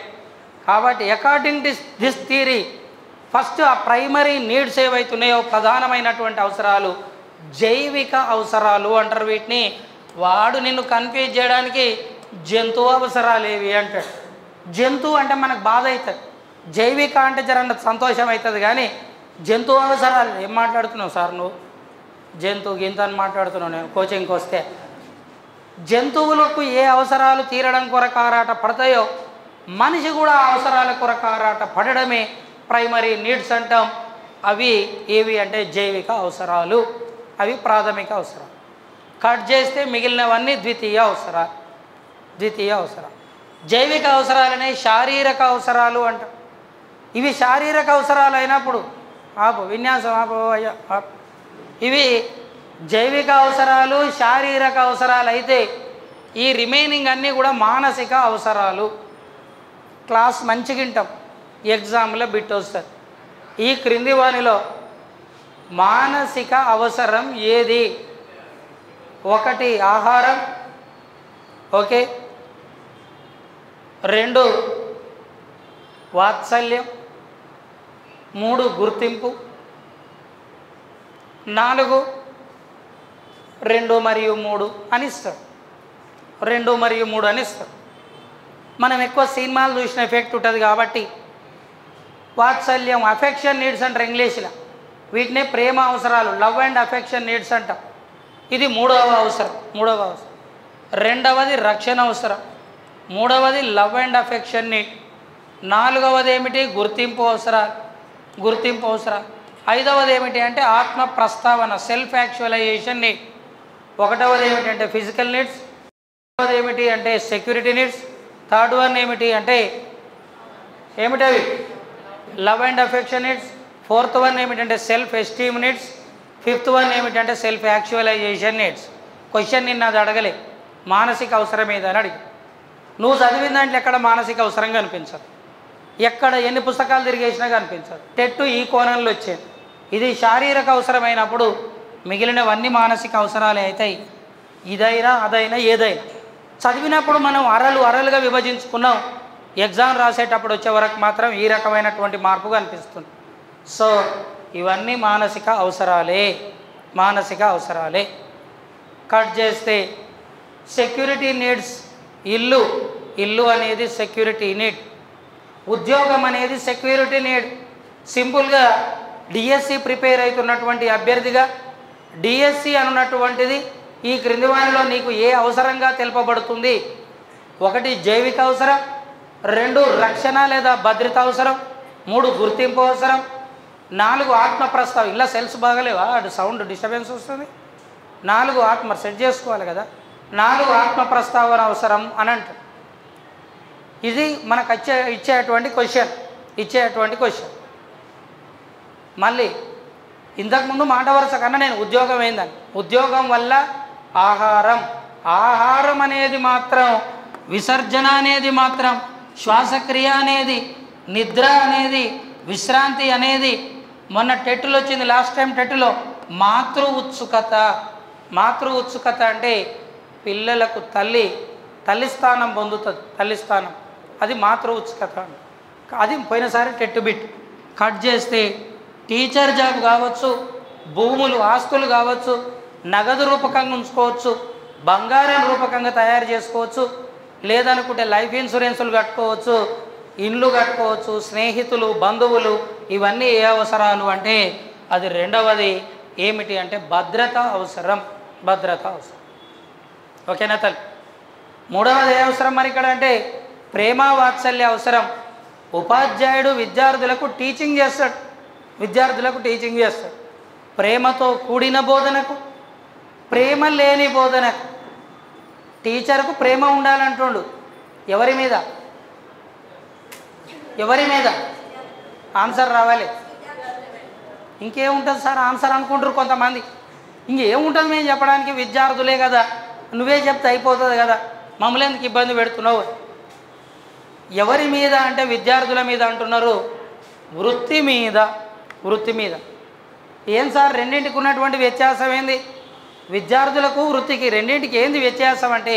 కాబట్టి అకార్డింగ్ దిస్ థియరీ ఫస్ట్ ఆ ప్రైమరీ నీడ్స్ ఏవైతున్నాయో ప్రధానమైనటువంటి అవసరాలు జైవిక అవసరాలు అంటారు వీటిని. వాడు నిన్ను కన్ఫ్యూజ్ చేయడానికి జంతువు అవసరాలు ఏవి అంటాడు. జంతువు అంటే మనకు బాధ అవుతుంది, జైవిక అంటే జర సంతోషం అవుతుంది. కానీ జంతువు అవసరాలు ఏం మాట్లాడుతున్నావు సార్ నువ్వు? జంతువు గింత అని మాట్లాడుతున్నావు. నేను కోచింగ్కి వస్తే జంతువులకు ఏ అవసరాలు తీరడం కొరకు ఆరాట పడతాయో మనిషి కూడా అవసరాల కొరకు ఆరాట పడడమే ప్రైమరీ నీడ్స్ అంటాం. అవి ఏవి అంటే జైవిక అవసరాలు, అవి ప్రాథమిక అవసరాలు. కట్ చేస్తే మిగిలినవన్నీ ద్వితీయ అవసరాలు. జైవిక అవసరాలనే శారీరక అవసరాలు అంటాం. ఇవి శారీరక అవసరాలు అయినప్పుడు ఇవి జైవిక అవసరాలు, శారీరక అవసరాలు అయితే ఈ రిమైనింగ్ అన్నీ కూడా మానసిక అవసరాలు. క్లాస్ మంచిగా వింటాం, ఎగ్జామ్లో బిట్ వస్తుంది. ఈ క్రింది వానిలో మానసిక అవసరం ఏది? 1 ఆహారం, ఓకే. 2 వాత్సల్యం, 3 గుర్తింపు, 4 2 మరియు 3 అని ఇస్తారు. 2 మరియు 3 అని ఇస్తారు. మనం ఎక్కువ సినిమాలు చూసిన ఎఫెక్ట్ ఉంటుంది కాబట్టి వాత్సల్యం, అఫెక్షన్ నీడ్స్ అంటారు ఇంగ్లీష్లో. వీటినే ప్రేమ అవసరాలు, లవ్ అండ్ అఫెక్షన్ నీడ్స్ అంటాం. ఇది 3వ అవసరం. 2వది రక్షణ అవసరం, 3వది లవ్ అండ్ అఫెక్షన్ నీడ్, 4వది ఏమిటి? గుర్తింపు అవసరాలు. 5వది ఏమిటి అంటే ఆత్మ ప్రస్తావన, సెల్ఫ్ యాక్చువలైజేషన్ నీడ్. 1వది ఏమిటి అంటే ఫిజికల్ నీడ్స్. 2వది ఏమిటి అంటే సెక్యూరిటీ నీడ్స్. 3rd వన్ ఏమిటి అంటే ఏమిటవి? Love and affection needs. 4th one ఏమిటంటే self esteem needs. 5th one ఏమిటంటే సెల్ఫ్ యాక్చువలైజేషన్ నీడ్స్. క్వశ్చన్ నిన్న అది అడగలే, మానసిక అవసరం ఏదని అడిగి. నువ్వు చదివిన దాంట్లో ఎక్కడ మానసిక అవసరం కనిపించదు, ఎక్కడ ఎన్ని పుస్తకాలు తిరిగేసినా కనిపించదు. టెట్టు ఈ కోణంలో వచ్చేది. ఇది శారీరక అవసరమైనప్పుడు మిగిలినవన్నీ మానసిక అవసరాలే అవుతాయి. ఇదైనా అదైనా ఏదైనా చదివినప్పుడు మనం అరలుగా విభజించుకున్నాం. ఎగ్జామ్ రాసేటప్పుడు వచ్చే వరకు మాత్రం ఈ రకమైనటువంటి మార్పు కనిపిస్తుంది. సో ఇవన్నీ మానసిక అవసరాలే. కట్ చేస్తే సెక్యూరిటీ నీడ్స్, ఇల్లు అనేది సెక్యూరిటీ నీడ్, ఉద్యోగం అనేది సెక్యూరిటీ నీడ్. సింపుల్గా డిఎస్సి ప్రిపేర్ అవుతున్నటువంటి అభ్యర్థిగా డిఎస్సి అన్నటువంటిది ఈ క్రింది వానిలో నీకు ఏ అవసరంగా తెలుపబడుతుంది? 1 జైవిక అవసరం, 2 రక్షణ లేదా భద్రత అవసరం, 3 గుర్తింపు అవసరం, 4 ఆత్మ ప్రస్తావన. ఇలా సెల్స్ బాగలేవా, అటు సౌండ్ డిస్టర్బెన్స్ వస్తుంది. 4 ఆత్మ సెట్ చేసుకోవాలి కదా, 4 ఆత్మ ప్రస్తావన అవసరం అని అంటారు. ఇది మనకు ఇచ్చేటువంటి క్వశ్చన్. మళ్ళీ ఇంతకుముందు మాట వరుస కన్నా నేను ఉద్యోగం ఏందని, ఉద్యోగం వల్ల ఆహారం అనేది మాత్రం, విసర్జన అనేది మాత్రం, శ్వాసక్రియ అనేది, నిద్ర అనేది, విశ్రాంతి అనేది. మొన్న టెట్లో వచ్చింది, లాస్ట్ టైం టెట్లో మాతృ ఉత్సుకత అంటే పిల్లలకు తల్లి స్థానం పొందుతుంది, తల్లి స్థానం, అది మాతృ ఉత్సుకత. అది పోయినసారి టెట్ బిట్. కట్ చేస్తే టీచర్ జాబ్ కావచ్చు, భూములు ఆస్తులు కావచ్చు, నగదు రూపకంగా ఉంచుకోవచ్చు, బంగారం రూపకంగా తయారు చేసుకోవచ్చు, లేదనుకుంటే లైఫ్ ఇన్సూరెన్సులు కట్టుకోవచ్చు, ఇండ్లు కట్టుకోవచ్చు, స్నేహితులు, బంధువులు, ఇవన్నీ ఏ అవసరాలు అంటే అది రెండవది ఏమిటి అంటే భద్రత అవసరం. ఓకేనా తల్లి? మూడవది ఏ అవసరం మరి ఇక్కడ అంటే ప్రేమ వాత్సల్య అవసరం. ఉపాధ్యాయుడు విద్యార్థులకు టీచింగ్ చేస్తాడు, ప్రేమతో కూడిన బోధనకు, ప్రేమ లేని బోధనకు. టీచర్కు ప్రేమ ఉండాలంటుండు, ఎవరి మీద ఆన్సర్ రావాలి. ఇంకేముంటుంది సార్ ఆన్సర్ అనుకుంటారు కొంతమంది. ఇంకేముంటుంది మేము చెప్పడానికి, విద్యార్థులే కదా, నువ్వే చెప్తే అయిపోతుంది కదా, మమ్మల్ని ఎందుకు ఇబ్బంది పెడుతున్నావు? ఎవరి మీద అంటే విద్యార్థుల మీద అంటున్నారు, వృత్తి మీద. ఏం సార్ రెండింటికి ఉన్నటువంటి వ్యత్యాసం ఏంది? విద్యార్థులకు వృత్తికి రెండింటికి ఏంది వ్యత్యాసం అంటే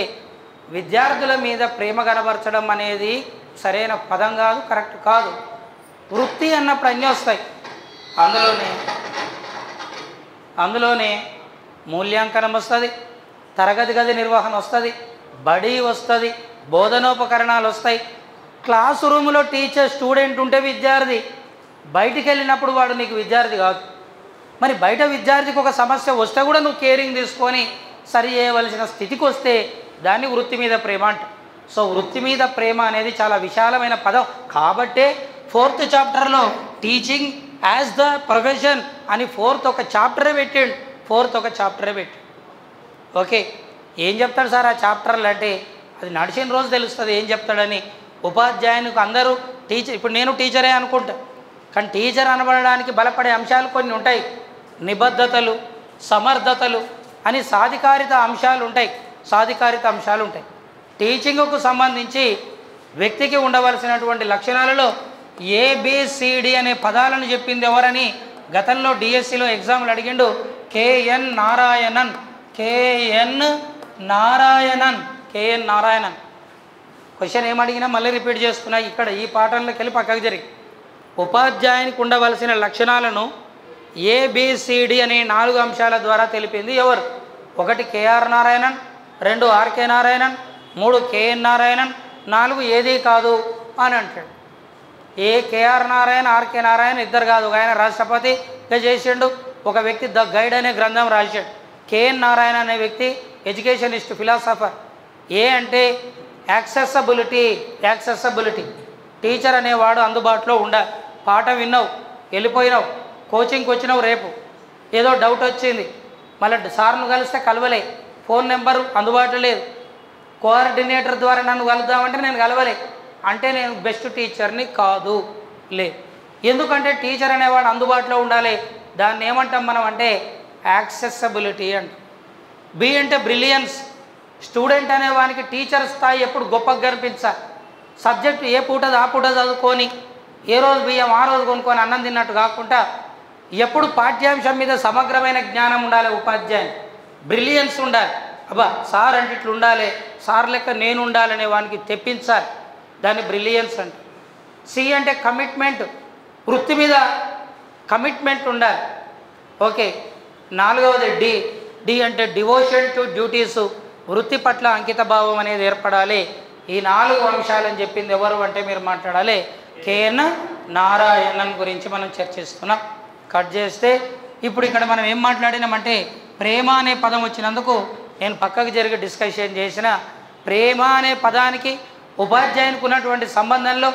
విద్యార్థుల మీద ప్రేమ కనబరచడం అనేది సరైన పదం కాదు, కరెక్ట్ కాదు. వృత్తి అన్నప్పుడు అన్నీ వస్తాయి, అందులోనే మూల్యాంకనం వస్తుంది, తరగతి గది నిర్వహణ వస్తుంది, బడి వస్తుంది, బోధనోపకరణాలు వస్తాయి. క్లాస్ రూమ్లో టీచర్ స్టూడెంట్ ఉంటే విద్యార్థి, బయటికి వెళ్ళినప్పుడు వాడు నీకు విద్యార్థి కాదు. మరి బయట విద్యార్థికి ఒక సమస్య వస్తే కూడా నువ్వు కేరింగ్ తీసుకొని సరి చేయవలసిన స్థితికి వస్తే దాన్ని వృత్తి మీద ప్రేమ అంట. సో వృత్తి మీద ప్రేమ అనేది చాలా విశాలమైన పదం. కాబట్టే 4th చాప్టర్లో టీచింగ్ యాజ్ ద ప్రొఫెషన్ అని 4th ఒక చాప్టరే పెట్టాడు. ఓకే, ఏం చెప్తాడు సార్ ఆ చాప్టర్లు అంటే అది నడిచిన రోజు తెలుస్తుంది ఏం చెప్తాడని. ఉపాధ్యాయునికి అందరూ టీచర్, ఇప్పుడు నేను టీచరే అనుకుంటా, కానీ టీచర్ అనబడడానికి బలపడే అంశాలు కొన్ని ఉంటాయి. నిబద్ధతలు, సమర్థతలు అని సాధికారిత అంశాలు ఉంటాయి. టీచింగ్కు సంబంధించి వ్యక్తికి ఉండవలసినటువంటి లక్షణాలలో ABCD అనే పదాలను చెప్పింది ఎవరని గతంలో డిఎస్సిలో ఎగ్జామ్లు అడిగిండు. KN నారాయణన్. క్వశ్చన్ ఏమడిగినా మళ్ళీ రిపీట్ చేస్తున్నా, ఇక్కడ ఈ పాఠంలోకి వెళ్ళి పక్కకు జరిగి ఉపాధ్యాయునికి ఉండవలసిన లక్షణాలను ABCD అనే 4 అంశాల ద్వారా తెలిపింది ఎవరు? 1 KR Narayanan, 2 RK Narayanan, 3 KN Narayanan, 4 ఏది కాదు అని అంటాడు. KR నారాయణ, RK నారాయణ ఇద్దరు కాదు, ఆయన రాష్ట్రపతిగా చేసిండు. ఒక వ్యక్తి ద గైడ్ అనే గ్రంథం రాశాడు. KN నారాయణ అనే వ్యక్తి ఎడ్యుకేషనిస్ట్, ఫిలాసఫర్. అంటే యాక్సెసబిలిటీ. టీచర్ అనేవాడు అందుబాటులో ఉండాలి. పాఠం విన్నావు, వెళ్ళిపోయినావు, కోచింగ్కి వచ్చినావు, రేపు ఏదో డౌట్ వచ్చింది, మళ్ళీ సార్ను కలిస్తే కలవలే, ఫోన్ నెంబరు అందుబాటులో లేదు, కోఆర్డినేటర్ ద్వారా నన్ను కలుద్దామంటే నేను కలవలే అంటే నేను బెస్ట్ టీచర్ని కాదు. ఎందుకంటే టీచర్ అనేవాడు అందుబాటులో ఉండాలి. దాన్ని ఏమంటాం మనం అంటే యాక్సెసబిలిటీ అంట. B అంటే బ్రిలియన్స్. స్టూడెంట్ అనేవానికి టీచర్ స్థాయి ఎప్పుడు గొప్పగా కనిపించాలి. సబ్జెక్టు ఏ పూటది ఆ పూట చదువుకొని, ఏ రోజు బియ్యం ఆ రోజు కొనుక్కొని అన్నం తిన్నట్టు కాకుండా ఎప్పుడు పాఠ్యాంశం మీద సమగ్రమైన జ్ఞానం ఉండాలి. ఉపాధ్యాయుని బ్రిలియన్స్ ఉండాలి. అబ్బా సార్ అంటే ఇట్లా ఉండాలి, సార్ లెక్క నేను ఉండాలనే వానికి తెప్పించాలి, దాన్ని బ్రిలియన్స్ అంటే. C అంటే కమిట్మెంట్. వృత్తి మీద కమిట్మెంట్ ఉండాలి. ఓకే. నాలుగవది డి. డి అంటే డివోషన్ టు డ్యూటీస్, వృత్తి పట్ల అంకిత భావం అనేది ఏర్పడాలి. ఈ 4 అంశాలని చెప్పింది ఎవరు అంటే మీరు మాట్లాడాలి కేఎన్ నారాయణన్ గురించి మనం చర్చిస్తున్నాం. కట్ చేస్తే ఇప్పుడు ఇక్కడ మనం ఏం మాట్లాడినామంటే ప్రేమ అనే పదం వచ్చినందుకు నేను పక్కకు జరిగి డిస్కషన్ చేసిన ప్రేమ అనే పదానికి ఉపాధ్యాయునికి ఉన్నటువంటి సంబంధంలో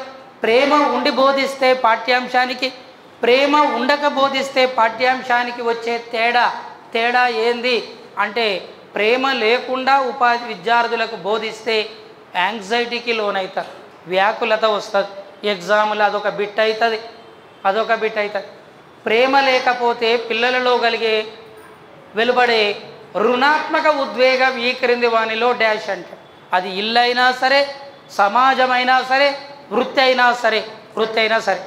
ప్రేమ ఉండి బోధిస్తే పాఠ్యాంశానికి, ప్రేమ ఉండక బోధిస్తే పాఠ్యాంశానికి వచ్చే తేడా ఏంది అంటే ప్రేమ లేకుండా విద్యార్థులకు బోధిస్తే యాంగ్జైటీకి లోనవుతారు, వ్యాకులత వస్తుంది, ఎగ్జామ్లో అదొక బిట్ అవుతుంది. ప్రేమ లేకపోతే పిల్లలలో కలిగే వెలువడే రుణాత్మక ఉద్వేగం ఈ క్రింది వానిలో డాష్ అంటే అది ఇల్లైనా సరే, సమాజమైనా సరే, వృత్తి అయినా సరే.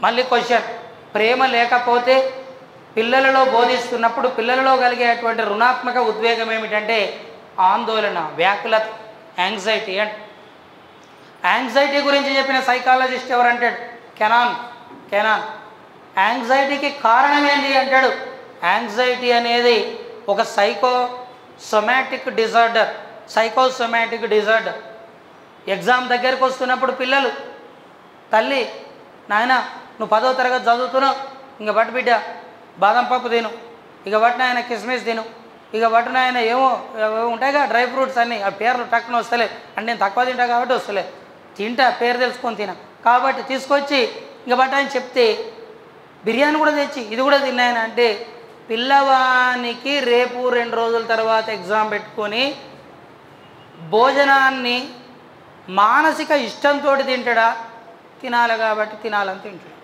మళ్ళీ క్వశ్చన్, ప్రేమ లేకపోతే పిల్లలలో బోధిస్తున్నప్పుడు పిల్లలలో కలిగేటువంటి రుణాత్మక ఉద్వేగం ఏమిటంటే ఆందోళన, వ్యాకులత, యాంగ్జైటీ. అండ్ యాంగ్జైటీ గురించి చెప్పిన సైకాలజిస్ట్ ఎవరంటాడు కెనాన్. యాంగ్జైటీకి కారణం ఏంటి అంటాడు, యాంగ్జైటీ అనేది ఒక సైకోసొమాటిక్ డిజార్డర్. ఎగ్జామ్ దగ్గరికి వస్తున్నప్పుడు పిల్లలు, తల్లి నాయన నువ్వు 10వ తరగతి చదువుతున్నావు, ఇంక బట్టు బిడ్డ బాదం పప్పు తిను, ఇక బట్టిన ఆయన కిస్మిస్ తిను, ఇక బట్టిన ఆయన ఏమో ఉంటాయిగా డ్రై ఫ్రూట్స్ అన్నీ, ఆ పేర్లు టక్కున వస్తలే అంటే నేను తక్కువ తింటా కాబట్టి వస్తలే, తింటా పేరు తెలుసుకొని తినా కాబట్టి తీసుకొచ్చి ఇంక బట్ట ఆయన చెప్తే బిర్యానీ కూడా తెచ్చి ఇది కూడా తిన్నాయని అంటే పిల్లవానికి రేపు 2 రోజుల తర్వాత ఎగ్జామ్ పెట్టుకొని భోజనాన్ని మానసిక ఇష్టంతో తింటాడా, తినాలి కాబట్టి తినాలని తింటాడు.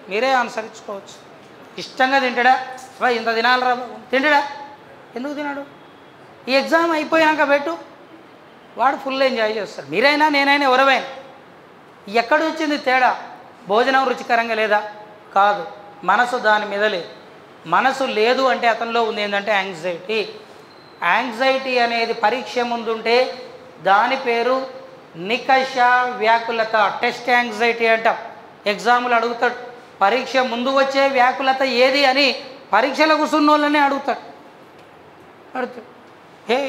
మీరే ఆన్సర్ ఇచ్చుకోవచ్చు. ఇష్టంగా తింటాడా, ఇంత తినాలరా తింటాడా, ఎందుకు తినాడు? ఈ ఎగ్జామ్ అయిపోయాక పెట్టు, వాడు ఫుల్ ఎంజాయ్ చేస్తాడు. మీరైనా నేనైనా ఎవరైనా. ఎక్కడ వచ్చింది తేడా? భోజనం రుచికరంగా లేదా? కాదు, మనసు దాని మీద లేదు. మనసు లేదు అంటే అతనిలో ఉంది ఏంటంటే యాంగ్జైటీ అనేది పరీక్ష ముందుంటే దాని పేరు నికష వ్యాకులత, టెస్ట్ యాంగ్జైటీ అంటాం. ఎగ్జామ్లు అడుగుతాడు పరీక్ష ముందు వచ్చే వ్యాకులత ఏది అని పరీక్షలో కూర్చున్న వాళ్ళనే అడుగుతాడు.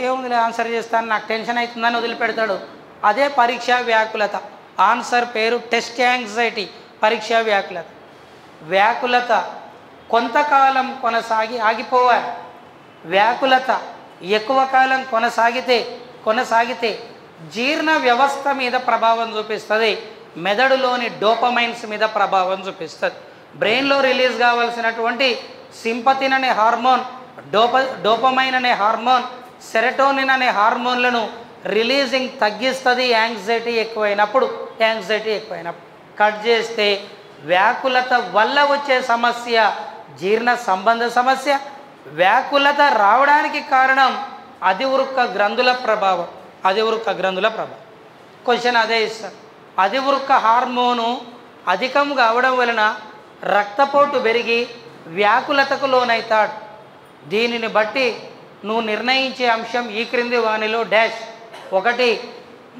ఏముందిలే ఆన్సర్ చేస్తాను నాకు టెన్షన్ అవుతుందని వదిలిపెడతాడు. అదే పరీక్ష వ్యాకులత. ఆన్సర్ పేరు టెస్ట్ యాంగ్జైటీ, పరీక్ష వ్యాకులత కొంతకాలం ఆగిపోవాలి. వ్యాకులత ఎక్కువ కాలం కొనసాగితే జీర్ణ వ్యవస్థ మీద ప్రభావం చూపిస్తుంది, మెదడులోని డోపమైన్స్ మీద ప్రభావం చూపిస్తుంది. బ్రెయిన్లో రిలీజ్ కావాల్సినటువంటి సింపతిన్ అనే హార్మోన్, డోపమైన్ అనే హార్మోన్, సెరటోనిన్ అనే హార్మోన్లను రిలీజింగ్ తగ్గిస్తుంది యాంగ్జైటీ ఎక్కువైనప్పుడు. కట్ చేస్తే వ్యాకులత వల్ల వచ్చే సమస్య జీర్ణ సంబంధ సమస్య. వ్యాకులత రావడానికి కారణం అధివృక్క గ్రంథుల ప్రభావం. క్వశ్చన్ అదే ఇస్తారు. అధివృక్క హార్మోను అధికం కావడం వలన రక్తపోటు పెరిగి వ్యాకులతకు లోనవుతాడు. దీనిని బట్టి నువ్వు నిర్ణయించే అంశం ఈ క్రింది వానిలో డాష్. 1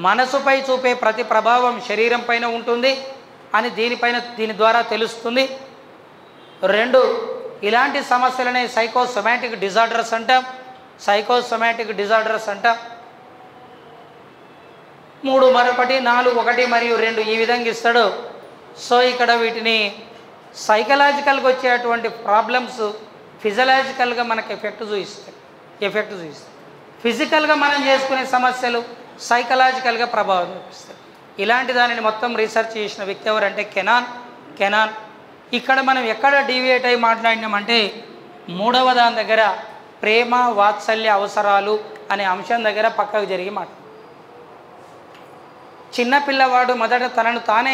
మనసుపై చూపే ప్రతి ప్రభావం శరీరం పైన ఉంటుంది అని దీని ద్వారా తెలుస్తుంది. 2 ఇలాంటి సమస్యలనే సైకోసొమాటిక్ డిజార్డర్స్ అంటాం. 3 మరొకటి 4 1 మరియు 2 ఈ విధంగా ఇస్తాడు. సో ఇక్కడ వీటిని సైకలాజికల్గా వచ్చేటువంటి ప్రాబ్లమ్స్ ఫిజియలాజికల్గా మనకు ఎఫెక్ట్ చూపిస్తాయి. ఫిజికల్గా మనం చేసుకునే సమస్యలు సైకలాజికల్గా ప్రభావం చూపిస్తాయి. ఇలాంటి దానిని మొత్తం రీసెర్చ్ చేసిన వ్యక్తి ఎవరంటే కెనాన్. ఇక్కడ మనం ఎక్కడ డీవియేట్ అయి మాట్లాడినామంటే 3వ దాని దగ్గర ప్రేమ వాత్సల్య అవసరాలు అనే అంశం దగ్గర పక్కకు జరిగి చిన్నపిల్లవాడు మొదట తనను తానే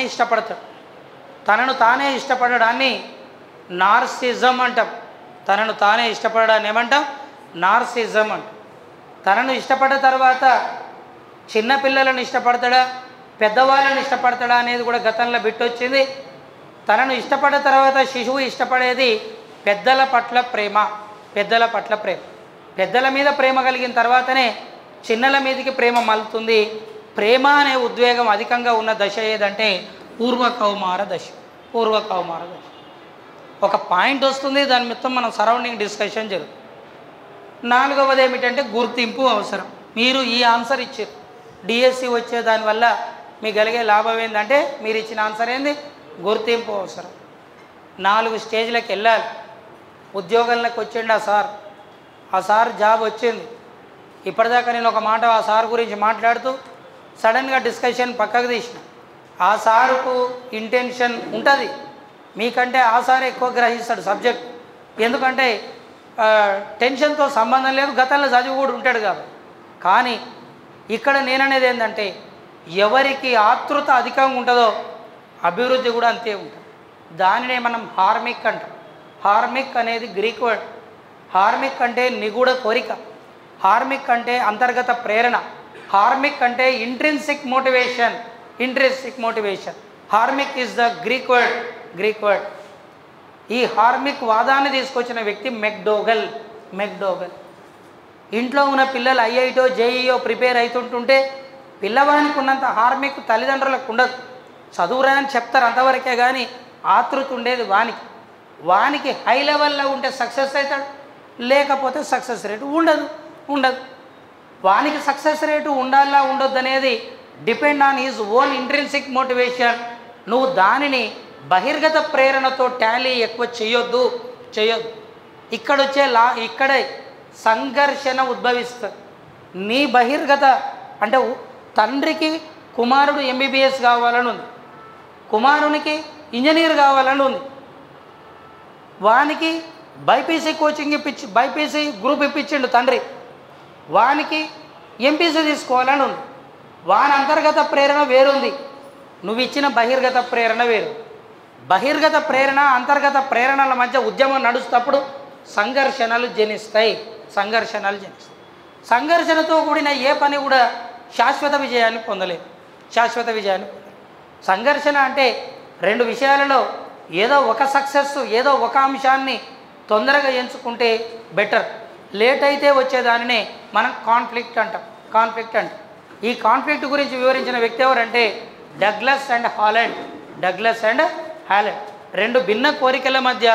ఇష్టపడడాన్ని నార్సిజం అంటాం. నార్సిజం అంటాం. తనను ఇష్టపడ్డ తర్వాత చిన్నపిల్లలను ఇష్టపడతాడా, పెద్దవాళ్ళని ఇష్టపడతాడా అనేది కూడా గతంలో బిట్టొచ్చింది. తనను ఇష్టపడ్డ తర్వాత శిశువు ఇష్టపడేది పెద్దల పట్ల ప్రేమ. పెద్దల మీద ప్రేమ కలిగిన తర్వాతనే చిన్నల మీదకి ప్రేమ మలుతుంది. ప్రేమ అనే ఉద్వేగం అధికంగా ఉన్న దశ ఏదంటే పూర్వ కౌమార దశ. ఒక పాయింట్ వస్తుంది, దాని మొత్తం మనం సరౌండింగ్ డిస్కషన్ జరుగుతుంది. నాలుగవది ఏమిటంటే గుర్తింపు అవసరం. మీరు ఈ ఆన్సర్ ఇచ్చారు, డిఎస్సి వచ్చే దానివల్ల మీకు కలిగే లాభం ఏంటంటే మీరు ఇచ్చిన ఆన్సర్ ఏంది, గుర్తింపు అవసరం. 4 స్టేజ్లకు వెళ్ళాలి. ఉద్యోగంలోకి వచ్చిండు ఆ సార్ జాబ్ వచ్చింది. ఇప్పటిదాకా నేను ఒక మాట ఆ సార్ గురించి మాట్లాడుతూ సడన్గా డిస్కషన్ పక్కకు తీసిన. ఆ సారుకు ఇంటెన్షన్ ఉంటుంది, మీకంటే ఆ సార్ ఎక్కువ గ్రహిస్తాడు సబ్జెక్ట్. ఎందుకంటే టెన్షన్తో సంబంధం లేదు, గతంలో చదివి కూడా ఉంటాడు కాబట్టి. కానీ ఇక్కడ నేననేది ఏంటంటే ఎవరికి ఆతృత అధికంగా ఉంటుందో అభివృద్ధి కూడా అంతే ఉంటుంది. దానినే మనం హార్మిక్ అంటాం. హార్మిక్ అనేది గ్రీక్ వర్డ్. హార్మిక్ అంటే నిగూఢ కోరిక, హార్మిక్ అంటే అంతర్గత ప్రేరణ, హార్మిక్ అంటే intrinsic motivation. Hormic is the Greek word. ఈ హార్మిక్ వాదాన్ని తీసుకొచ్చిన వ్యక్తి మెక్డోగల్. ఇంట్లో ఉన్న పిల్లలు ఐఐటో జేఈఓ ప్రిపేర్ అవుతుంటుంటే పిల్లవానికి ఉన్నంత హార్మిక్ తల్లిదండ్రులకు ఉండదు. చదువురా అని చెప్తారు అంతవరకే, కానీ ఆతృత ఉండేది వానికి హై లెవెల్లో ఉంటే సక్సెస్ అవుతాడు, లేకపోతే సక్సెస్ రేటు ఉండదు. వానికి సక్సెస్ రేటు ఉండాలా ఉండొద్దు అనేది depend on his own intrinsic motivation. నువ్వు దానిని బహిర్గత ప్రేరణతో టాలీ ఎక్కువ చేయొద్దు. ఇక్కడే సంఘర్షణ ఉద్భవిస్తుంది. నీ బహిర్గత అంటే తండ్రికి కుమారుడు ఎంబీబీఎస్ కావాలని ఉంది, కుమారునికి ఇంజనీర్ కావాలని ఉంది, వానికి బైపీసీ కోచింగ్ బైపీసీ గ్రూప్ ఇప్పించిండు తండ్రి, వానికి ఎంపీసీ తీసుకోవాలని ఉంది. వాని అంతర్గత ప్రేరణ వేరుంది, నువ్వు ఇచ్చిన బహిర్గత ప్రేరణ వేరు. బహిర్గత ప్రేరణ అంతర్గత ప్రేరణల మధ్య ఉద్యమం నడుస్తున్నప్పుడు సంఘర్షణలు జనిస్తాయి. సంఘర్షణతో కూడిన ఏ పని కూడా శాశ్వత విజయాన్ని పొందలేదు. సంఘర్షణ అంటే 2 విషయాలలో ఏదో ఒక సక్సెస్, ఏదో ఒక అంశాన్ని తొందరగా ఎంచుకుంటే బెటర్. లేట్ అయితే వచ్చేదానినే మనం కాన్ఫ్లిక్ట్ అంటాం. ఈ కాన్ఫ్లిక్ట్ గురించి వివరించిన వ్యక్తి ఎవరంటే డగ్లస్ అండ్ హాలండ్. 2 భిన్న కోరికల మధ్య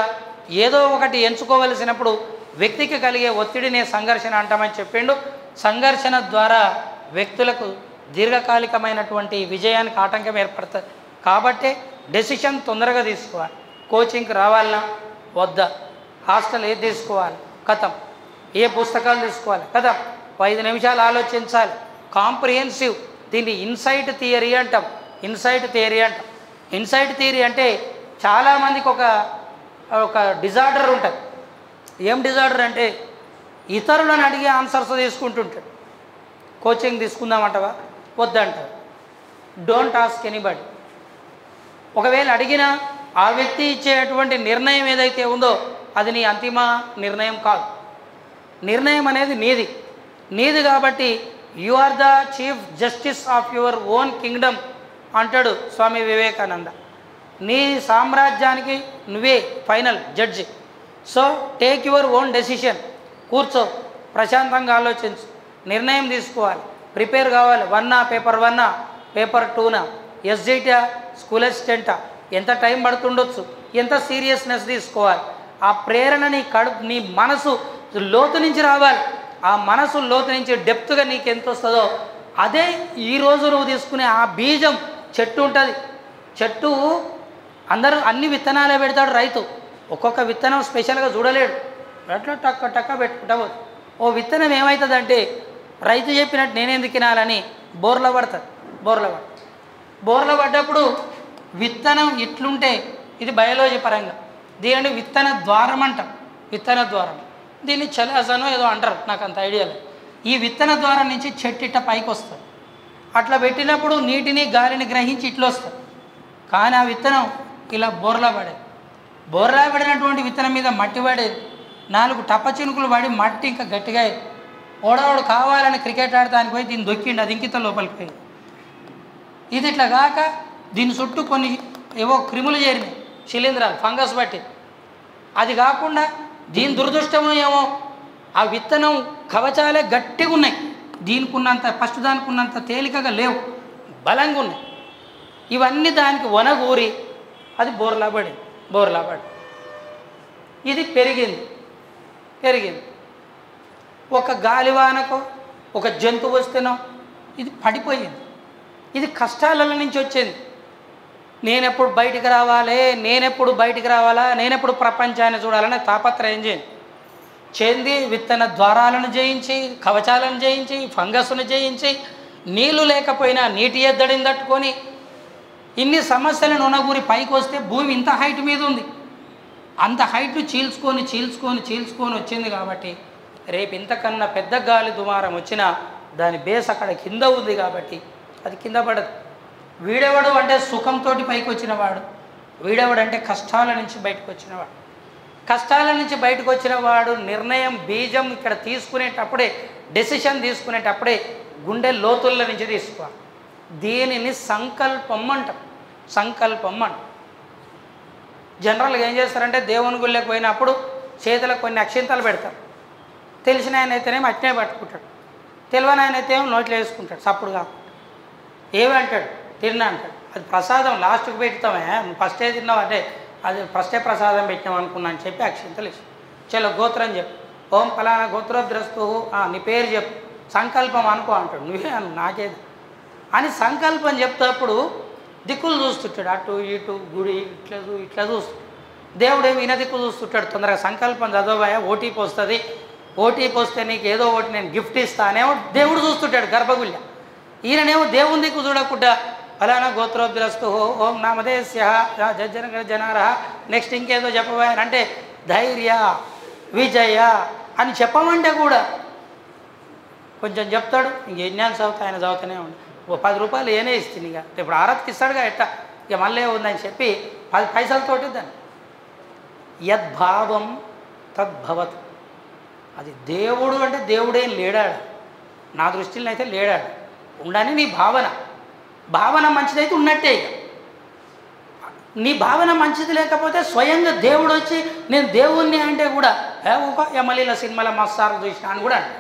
ఏదో ఒకటి ఎంచుకోవలసినప్పుడు వ్యక్తికి కలిగే ఒత్తిడినే సంఘర్షణ అంటామని చెప్పిండు. సంఘర్షణ ద్వారా వ్యక్తులకు దీర్ఘకాలికమైనటువంటి విజయానికి ఆటంకం ఏర్పడుతుంది. కాబట్టి డెసిషన్ తొందరగా తీసుకోవాలి. కోచింగ్కి రావాలన్నా వద్దా, హాస్టల్ ఏది తీసుకోవాలి కథం, ఏ పుస్తకాలు తీసుకోవాలి కథం, 5 నిమిషాలు ఆలోచించాలి. కాంప్రిహెన్సివ్, దీన్ని ఇన్సైట్ థియరీ అంటాం. ఇన్సైట్ థియరీ అంటే చాలామందికి ఒక డిజార్డర్ ఉంటుంది. ఏం డిజార్డర్ అంటే ఇతరులను అడిగి ఆన్సర్స్ తీసుకుంటుంటాడు. కోచింగ్ తీసుకుందామంటావా, వద్దంటావు. Don't ask anybody. ఒకవేళ అడిగినా ఆ వ్యక్తి ఇచ్చేటువంటి నిర్ణయం ఏదైతే ఉందో అది నీ అంతిమ నిర్ణయం కాదు. నిర్ణయం అనేది నీది కాబట్టి you are the chief justice of your own kingdom అంటాడు స్వామి వివేకానంద. నీ సామ్రాజ్యానికి నువ్వే final judge. So take your own decision. కూర్చో, ప్రశాంతంగా ఆలోచించు, నిర్ణయం తీసుకోవాలి, ప్రిపేర్ కావాలి. 1 పేపర్ 1 పేపర్ 2 ఎస్జిటా స్కూల్ అసిస్టెంటా, ఎంత టైం పడుతుండొచ్చు, ఎంత సీరియస్నెస్ తీసుకోవాలి. ఆ ప్రేరణ నీ మనసు లోతు నుంచి రావాలి. ఆ మనసు లోతు నుంచి డెప్త్గా నీకు ఎంత వస్తుందో అదే ఈరోజు నువ్వు తీసుకునే ఆ బీజం. చెట్టు ఉంటుంది, చెట్టు అందరూ అన్ని విత్తనాలే పెడతాడు రైతు. ఒక్కొక్క విత్తనం స్పెషల్గా చూడలేడు, అట్లా టక్క పెట్టుకుంటా. ఓ విత్తనం ఏమవుతుందంటే రైతు చెప్పినట్టు నేనెందుకు తినాలని బోర్లో పడ్డప్పుడు విత్తనం ఇట్లుంటే ఇది బయాలజీ పరంగా దీనిని విత్తన ద్వారం అంటాం. దీన్ని చలాసనో ఏదో అంటారు, నాకు అంత ఐడియా లేదు. ఈ విత్తన ద్వారం నుంచి చెట్టు ఇట్ట పైకి వస్తుంది. అట్లా పెట్టినప్పుడు నీటిని గాలిని గ్రహించి ఇట్లా వస్తుంది. కానీ ఆ విత్తనం ఇలా బోర్లా పడినటువంటి విత్తనం మీద మట్టి పడేది. 4 టప్ప చినుకులు పడి మట్టి ఇంకా గట్టిగా అయ్యింది. ఓడవాడు కావాలని క్రికెట్ ఆడటానికి పోయి దీన్ని దొక్కిండి, అది ఇంకిత లోపలికి పోయింది. ఇది ఇట్లా కాక దీని చుట్టూ కొన్ని ఏవో క్రిములు చేరినాయి, శిలీంధ్రాలు, ఫంగస్ బట్టి. అది కాకుండా దీని దురదృష్టమో ఏమో ఆ విత్తనం కవచాలే గట్టిగా ఉన్నాయి, దానికి ఉన్నంత తేలికగా లేవు, బలంగా ఉన్నాయి. ఇవన్నీ దానికి వనగూరి అది బోర్లా పడి ఇది పెరిగింది. ఒక గాలివానకో ఒక జంతువు వస్తేనో ఇది పడిపోయింది. ఇది కష్టాల నుంచి వచ్చింది. నేనెప్పుడు బయటికి రావాలి, నేనెప్పుడు ప్రపంచాన్ని చూడాలనే తాపత్రయం చెంది విత్తన ద్వారాలను జయించి, కవచాలను జయించి, ఫంగస్ను జయించి, నీళ్లు లేకపోయినా నీటి ఎద్దడిని తట్టుకొని ఇన్ని సమస్యలను ఉనగూరి పైకి వస్తే భూమి ఇంత హైట్ మీద ఉంది. అంత హైట్ చీల్చుకొని వచ్చింది. కాబట్టి రేపు ఇంతకన్నా పెద్ద గాలి దుమారం వచ్చినా దాని బేస్ అక్కడ కింద ఉంది కాబట్టి అది కింద పడదు. వీడెవడు అంటే సుఖంతో పైకి వచ్చినవాడు, వీడెవడంటే కష్టాల నుంచి బయటకు వచ్చినవాడు. నిర్ణయం బీజం ఇక్కడ తీసుకునేటప్పుడే, డెసిషన్ తీసుకునేటప్పుడే గుండె లోతుల నుంచి తీసుకోవాలి. దీనిని సంకల్పం అంటాం. జనరల్గా ఏం చేస్తారంటే దేవుని గుళ్ళకి పోయినప్పుడు చేతులకు కొన్ని అక్షింతలు పెడతారు. తెలిసిన ఆయన అయితేనేమో అట్నే పట్టుకుంటాడు, తెలియని ఆయన అయితే ఏమో నోట్లో వేసుకుంటాడు. సప్పుడు కాకుండా ఏమంటాడు, తిన్నా అంటాడు. అది ప్రసాదం లాస్ట్కి పెడతామే, ఫస్టే తిన్నావు అంటే అది ఫస్టే ప్రసాదం పెట్టాం అనుకున్నా అని చెప్పి అక్షింతలు ఇస్తాం. చలో గోత్రం చెప్పు, ఓం ఫలానా గోత్రోద్రస్తు, నీ పేరు చెప్పు, సంకల్పం అనుకో అంటాడు. నువ్వే అను, నాకేది అని సంకల్పం చెప్తేప్పుడు దిక్కులు చూస్తుంటాడు, అటు ఇటు గుడి ఇట్లా చూస్తాడు. దేవుడు ఏమి ఈయన దిక్కు చూస్తుంటాడు. తొందరగా సంకల్పం చదవబోయా, ఓటీపీ వస్తుంది, ఓటీపీ వస్తే నీకు ఏదో ఒకటి నేను గిఫ్ట్ ఇస్తానేమో దేవుడు చూస్తుంటాడు గర్భగుళ్ళ. ఈయననేమో దేవుని దిక్కు చూడకుండా ఫలానా గోత్రోద్రస్తు ఓం నామదేశ్య జనార నెక్స్ట్ ఇంకేదో చెప్పబోయా అంటే ధైర్య విజయ అని చెప్పమంటే కూడా కొంచెం చెప్తాడు. ఇంక ఎన్యాలు చదువుతా ఆయన చదువుతూనే ఉండు. 10 రూపాయలు ఏనే ఇస్తుంది, ఇక ఇప్పుడు ఆరతికి ఇస్తాడుగా ఎట్టా, ఇక మళ్ళీ ఉందని చెప్పి 10 పైసలతోటి దాన్ని యద్భావం తద్భవత్. అది దేవుడు అంటే దేవుడేం లేడాడు, నా దృష్టిలో అయితే లేడాడు. ఉండని నీ భావన మంచిదైతే ఉన్నట్టే. ఇక నీ భావన మంచిది లేకపోతే స్వయంగా దేవుడు వచ్చి నేను దేవుణ్ణి అంటే కూడా ఒక ఎమ్మెల్యేల సినిమాల మస్తారు చూసిన అని కూడా అంటే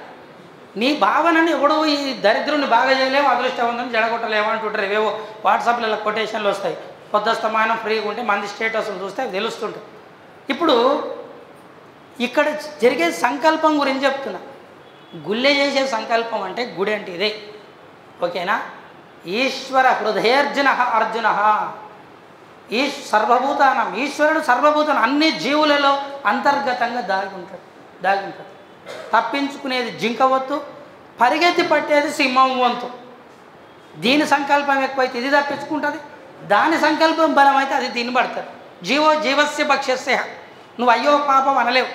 నీ భావనని ఎవడో ఈ దరిద్రుని బాగా చేయలేము, అదృష్టవంతుని జడగొట్టలేము అంటుంటారు. ఏవేవో వాట్సాప్లలో కొటేషన్లు వస్తాయి. పొద్దుస్తమానం ఫ్రీగా ఉంటే మంది స్టేటస్లు చూస్తే అవి తెలుస్తుంటాయి. ఇప్పుడు ఇక్కడ జరిగే సంకల్పం గురించి చెప్తున్నా. గుళ్ళె చేసే సంకల్పం అంటే గుడి అంటే ఇదే, ఓకేనా. ఈశ్వర హృదయార్జున అర్జున, ఈ సర్వభూతానం, ఈశ్వరుడు సర్వభూతానం అన్ని జీవులలో అంతర్గతంగా దాగి ఉంటాడు. తప్పించుకునేది జింక వంతు, పరిగెత్తి పట్టేది సింహం వంతు. దీని సంకల్పం ఎక్కువైతే ఇది తప్పించుకుంటుంది, దాని సంకల్పం బలమైతే అది దీన్ని పడుతుంది. జీవస్య భక్ష్యస్య. నువ్వు అయ్యో పాపం అనలేవు.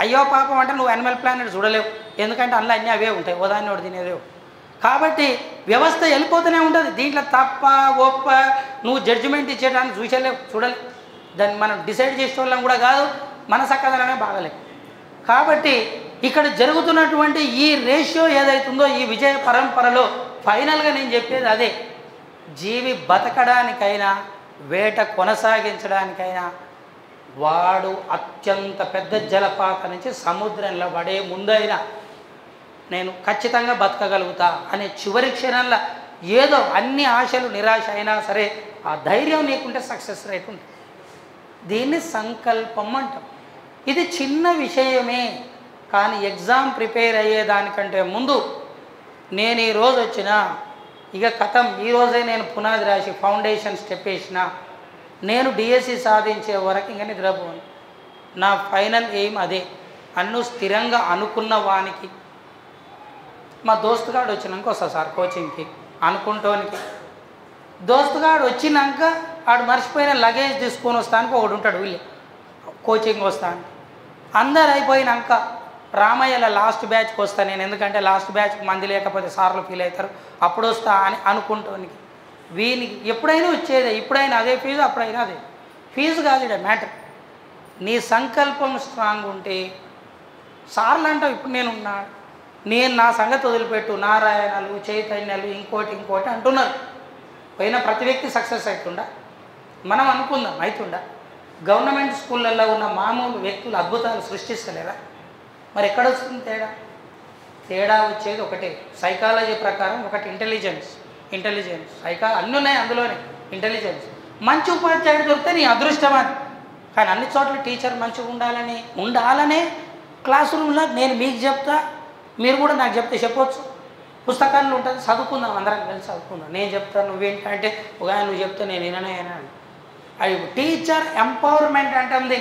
అయ్యో పాపం అంటే నువ్వు యానిమల్ ప్లానెట్ చూడలేవు, ఎందుకంటే అందులో అన్నీ అవే ఉంటాయి, ఉదాహరణ ఒకటి తినేదేవు. కాబట్టి వ్యవస్థ వెళ్ళిపోతూనే ఉంటుంది. దీంట్లో తప్ప ఒప్ప నువ్వు జడ్జిమెంట్ ఇచ్చేయడానికి చూడలేవు. దాన్ని మనం డిసైడ్ చేసే వాళ్ళం కూడా కాదు, మన సక్కదనమే బాగలేవు. కాబట్టి ఇక్కడ జరుగుతున్నటువంటి ఈ రేషియో ఏదైతుందో ఈ విజయ పరంపరలో ఫైనల్గా నేను చెప్పేది అదే. జీవి బతకడానికైనా వేట కొనసాగించడానికైనా వాడు అత్యంత పెద్ద జలపాత నుంచి సముద్రంలో పడే ముందైనా నేను ఖచ్చితంగా బతకగలుగుతా అనే చివరి క్షణంలో ఏదో అన్ని ఆశలు నిరాశ అయినా సరే ఆ ధైర్యం నీకుంటే సక్సెస్ రేట్ ఉంటుంది. దీన్ని సంకల్పం అంటాం. ఇది చిన్న విషయమే, కానీ ఎగ్జామ్ ప్రిపేర్ అయ్యేదానికంటే ముందు నేను ఈరోజు వచ్చిన ఇక కథం, ఈరోజే నేను పునాది రాసి ఫౌండేషన్ స్టెప్ వేసిన, నేను డిఎస్సి సాధించే వరకు ఇంకా నిద్రపోను. నా ఫైనల్ ఎయిమ్ అదే. అన్ను స్థిరంగా అనుకున్న వానికి మా దోస్తుగాడు వచ్చినాక వస్తా సార్ కోచింగ్కి అనుకుంటోనికి. దోస్తుగాడు వచ్చినాక ఆడు మర్చిపోయిన లగేజ్ తీసుకొని వస్తానికి ఒకడు ఉంటాడు, వీళ్ళు కోచింగ్ వస్తాను. అందరు అయిపోయినాక రామయ్యల లాస్ట్ బ్యాచ్కి వస్తాను నేను, ఎందుకంటే లాస్ట్ బ్యాచ్కి మంది లేకపోతే సార్లు ఫీల్ అవుతారు, అప్పుడు వస్తా అని అనుకుంటోనికి. వీనికి ఎప్పుడైనా వచ్చేదే, ఇప్పుడైనా అదే ఫీజు, అప్పుడైనా అదే ఫీజు కాదు ఇక్కడ మ్యాటర్. నీ సంకల్పం స్ట్రాంగ్ ఉంటే సార్లు అంటావు. ఇప్పుడు నేను నా సంగతి వదిలిపెట్టు, నారాయణలు చైతన్యాలు ఇంకోటి అంటున్నారు. పోయిన ప్రతి వ్యక్తి సక్సెస్ అవుతుండా, మనం అనుకుందాం అవుతుండా. గవర్నమెంట్ స్కూళ్ళల్లో ఉన్న మామూలు వ్యక్తులు అద్భుతాలు సృష్టిస్తలేరా? మరి ఎక్కడ వస్తుంది తేడా వచ్చేది ఒకటే. సైకాలజీ ప్రకారం ఒకటి ఇంటెలిజెన్స్ అన్నీ ఉన్నాయి అందులోనే. ఇంటెలిజెన్స్ మంచి ఉపాధ్యాయుడు దొరికితే నీ అదృష్టం. కానీ అన్ని చోట్ల టీచర్ మంచిగా ఉండాలనే క్లాస్ రూమ్లో నేను మీకు చెప్తా, మీరు కూడా నాకు చెప్తే చెప్పవచ్చు. పుస్తకాల్లో ఉంటుంది, చదువుకుందాం, అందరం కలిసి చదువుకుందాం. నేను చెప్తాను, నువ్వేంటంటే ఒక నువ్వు చెప్తే నేను విననే అది టీచర్ ఎంపవర్మెంట్ అంటుంది.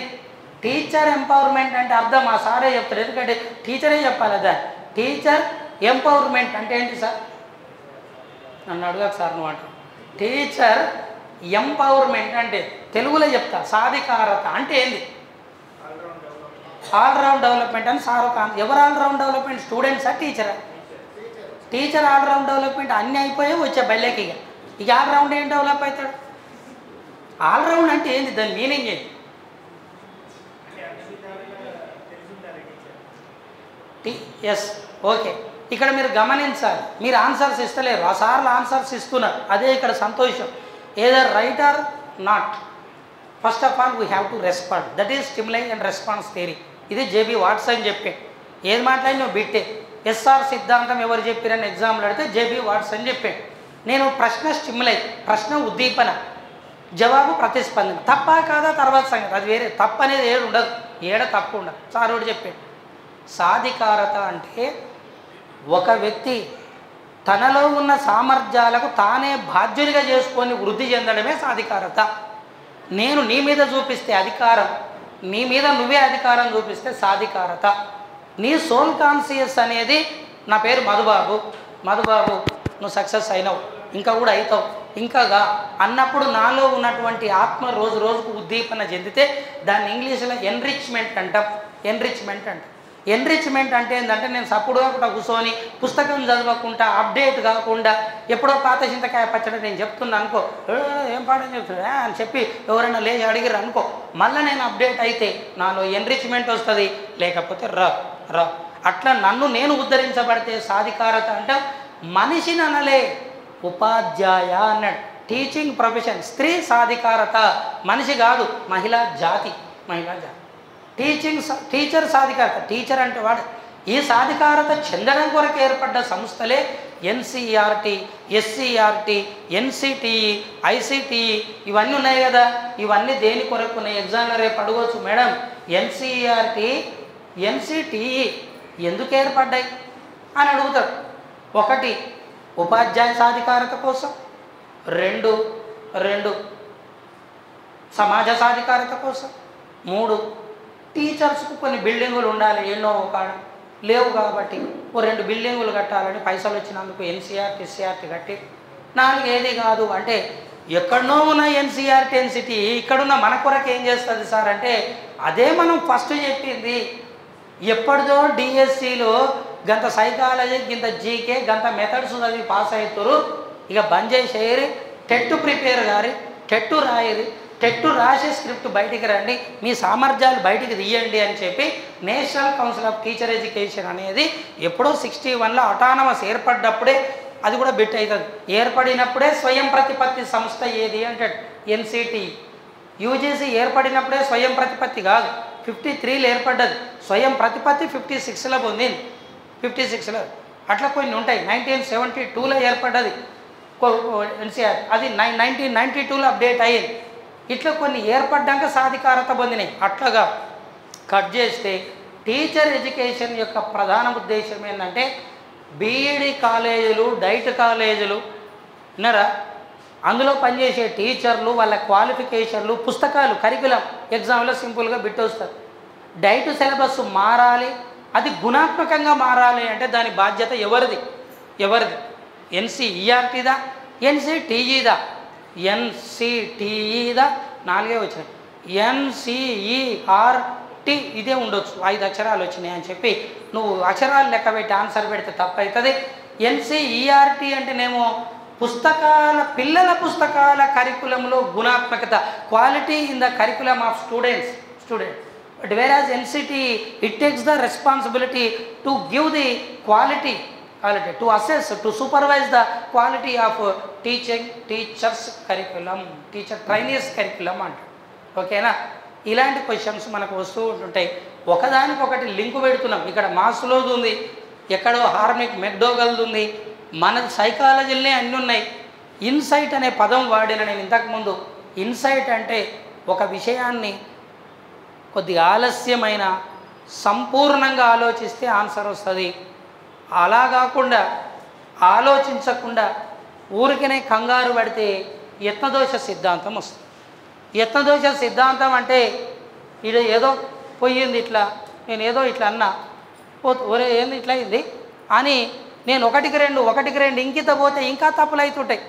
టీచర్ ఎంపవర్మెంట్ అంటే అర్థం ఆ సారే చెప్తారు, ఎందుకంటే టీచరే చెప్పాలి. అదా టీచర్ ఎంపవర్మెంట్ అంటే ఏంటి సార్? నన్ను అడగకు సార్ నువ్వు అంటావు. టీచర్ ఎంపవర్మెంట్ అంటే తెలుగులో చెప్తా, సాధికారత అంటే ఏంది? ఆల్రౌండ్ డెవలప్మెంట్ అని సార్ ఒక. ఎవరు ఆల్రౌండ్ డెవలప్మెంట్? స్టూడెంట్సా టీచరా? టీచర్ ఆల్రౌండ్ డెవలప్మెంట్ అన్నీ అయిపోయి వచ్చే బయలేకి ఇక ఆల్రౌండ్ ఏం డెవలప్ అవుతాడు? ఆల్రౌండ్ అంటే ఏంది? దాని మీనింగ్ ఏంటి? Yes, okay. ఇక్కడ మీరు గమనించాలి, మీరు ఆన్సర్స్ ఇస్తలేరు, ఆ సార్లు ఆన్సర్స్ ఇస్తున్నారు, అదే ఇక్కడ సంతోషం. Either right are not, first of all we have to respond. That is stimuli and response theory. ఇది జేబీ వాట్స్ అని చెప్పే. ఏది మాట్లాడి నువ్వు బిట్టే. ఎస్ఆర్ సిద్ధాంతం ఎవరు చెప్పారని ఎగ్జామ్లో అడిగితే జేబీ వాట్స్ అని చెప్పాడు. నేను ప్రశ్న స్టిమ్యులై, ప్రశ్న ఉద్దీపన, జవాబు ప్రతిస్పందన. తప్పా కాదా తర్వాత సంగతి, అది వేరే. తప్పు అనేది ఏడు ఉండదు, ఏడ తప్పు ఉండదు. సారోడు చెప్పాడు. సాధికారత అంటే ఒక వ్యక్తి తనలో ఉన్న సామర్థ్యాలకు తానే బాధ్యునిగా చేసుకొని వృద్ధి చెందడమే సాధికారత. నేను నీ మీద చూపిస్తే అధికారం, నీ మీద నువ్వే అధికారం చూపిస్తే సాధికారత. నీ సోల్ కాన్షియస్ అనేది, నా పేరు మధుబాబు, మధుబాబు నువ్వు సక్సెస్ అయినావు, ఇంకా కూడా అవుతావు, ఇంకాగా అన్నప్పుడు నాలో ఉన్నటువంటి ఆత్మ రోజు రోజుకు ఉద్దీపన చెందితే దాన్ని ఇంగ్లీష్లో ఎన్రిచ్మెంట్ అంటాం. ఎన్రిచ్మెంట్ అంటాం. ఎన్రిచ్మెంట్ అంటే ఏంటంటే నేను సప్పుడుగా కూడా కూర్చొని పుస్తకం చదవకుండా, అప్డేట్ కాకుండా, ఎప్పుడో పాత చింతకాయ పచ్చడి నేను చెప్తున్నా అనుకో, ఏం పాఠం చెప్తున్నా అని చెప్పి ఎవరైనా లేచి అడిగిరు అనుకో, మళ్ళీ నేను అప్డేట్ అయితే నాలో ఎన్రిచ్మెంట్ వస్తుంది, లేకపోతే రా. అట్లా నన్ను నేను ఉద్ధరించబడితే సాధికారత అంటే మనిషిని అనలే, ఉపాధ్యాయ అన్నాడు. టీచింగ్ ప్రొఫెషన్, స్త్రీ సాధికారత, మనిషి కాదు, మహిళా జాతి. టీచర్ సాధికారత. టీచర్ అంటే వాడు. ఈ సాధికారత చెందడం కొరకు ఏర్పడ్డ సంస్థలే ఎన్సీఈఆర్టీ, ఎస్సీఆర్టీ, ఎన్సిటిఈ, ఐసిటిఈ ఇవన్నీ ఉన్నాయి కదా. ఇవన్నీ దేని కొరకు ఉన్నాయి? ఎగ్జామ్లో రేపు అడగవచ్చు, మేడం ఎన్సీఈఆర్టీ, ఎన్సిటిఈ ఎందుకు ఏర్పడ్డాయి అని అడుగుతారు. ఒకటి ఉపాధ్యాయ సాధికారత కోసం, రెండు సమాజ సాధికారత కోసం, 3 టీచర్స్కు కొన్ని బిల్డింగులు ఉండాలి, ఎన్నో కాడ లేవు కాబట్టి ఓ 2 బిల్డింగులు కట్టాలని పైసలు వచ్చినందుకు ఎన్సీఆర్టీ కట్టి. 4 ఏది కాదు అంటే ఎక్కడనో ఉన్న ఎన్సీఆర్టీ, ఎన్సిటీ ఇక్కడున్న మన కొరకు ఏం చేస్తుంది సార్ అంటే అదే మనం ఫస్ట్ చెప్పింది. ఎప్పటిదో డిఎస్సిలో గంత సైకాలజీ, గింత జీకే, గంత మెథడ్స్ చదివి పాస్ అవుతారు. ఇక బంద్ చేసేయరి, టెట్ ప్రిపేర్ గారి, టెట్ రాయరి, టెట్ రాసే స్క్రిప్ట్ బయటికి రండి, మీ సామర్థ్యాలు బయటికి తీయండి అని చెప్పి national council of teacher education అనేది ఎప్పుడో 61లో అటానమస్ ఏర్పడ్డప్పుడే, అది కూడా బిట్ అవుతుంది, ఏర్పడినప్పుడే స్వయం ప్రతిపత్తి సంస్థ ఏది అంటే ఎన్సిటి. యూజీసీ ఏర్పడినప్పుడే స్వయం ప్రతిపత్తి కాదు, 53లో ఏర్పడ్డది. స్వయం ప్రతిపత్తి 56లో పొందింది, 56లో. అట్లా కొన్ని ఉంటాయి. 1972లో ఏర్పడ్డది ఎన్సీఆర్, అది 1992లో అప్డేట్ అయ్యింది. ఇట్లా కొన్ని ఏర్పడ్డాక సాధికారత పొందినాయి. అట్లాగా కట్ చేస్తే టీచర్ ఎడ్యుకేషన్ యొక్క ప్రధాన ఉద్దేశం ఏంటంటే బీఈడి కాలేజీలు, డైట్ కాలేజీలు విన్నారా, అందులో పనిచేసే టీచర్లు, వాళ్ళ క్వాలిఫికేషన్లు, పుస్తకాలు, కరికులం ఎగ్జామ్లో సింపుల్గా బిట్ వస్తారు. డైట్ సిలబస్ మారాలి, అది గుణాత్మకంగా మారాలి అంటే దాని బాధ్యత ఎవరిది? ఎన్సీఈఆర్టీదా, ఎన్సిటిఈదా? ఎన్సిటిఈదా 4 వచ్చినాయి. ఎన్సిఈఆర్టీ ఇదే ఉండొచ్చు, 5 అక్షరాలు వచ్చినాయి అని చెప్పి నువ్వు అక్షరాలు లెక్క పెట్టి ఆన్సర్ పెడితే తప్పు అవుతుంది. ఎన్సీఈఆర్టీ అంటేనేమో పిల్లల పుస్తకాల కరికులంలో గుణాత్మకత, quality in the curriculum of student. But whereas NCT, it takes the responsibility to give the quality, to assess, to supervise the quality of teachers curriculum, teacher trainees curriculum అంటారు. ఓకేనా? ఇలాంటి క్వశ్చన్స్ మనకు వస్తూ ఉంటుంటాయి. ఒకదానికొకటి లింకు పెడుతున్నాం. ఇక్కడ మాస్లోది ఉంది, ఎక్కడో హార్మిక్ మెక్డోగల్ది ఉంది, మన సైకాలజీలనే అన్నీ ఉన్నాయి. ఇన్సైట్ అనే పదం వాడిన నేను ఇంతకుముందు. ఇన్సైట్ అంటే ఒక విషయాన్ని కొద్దిగా ఆలస్యమైన సంపూర్ణంగా ఆలోచిస్తే ఆన్సర్ వస్తుంది. అలా కాకుండా ఆలోచించకుండా ఊరికనే కంగారు పడితే యత్నదోష సిద్ధాంతం వస్తుంది. యత్నదోష సిద్ధాంతం అంటే ఇది ఏదో పోయింది ఇట్లా, నేను ఏదో ఇట్లా అన్నా, ఒరే ఏంది ఇట్లా అయింది అని నేను ఒకటికి రెండు ఇంకిత పోతే ఇంకా తప్పులు అవుతుంటాయి.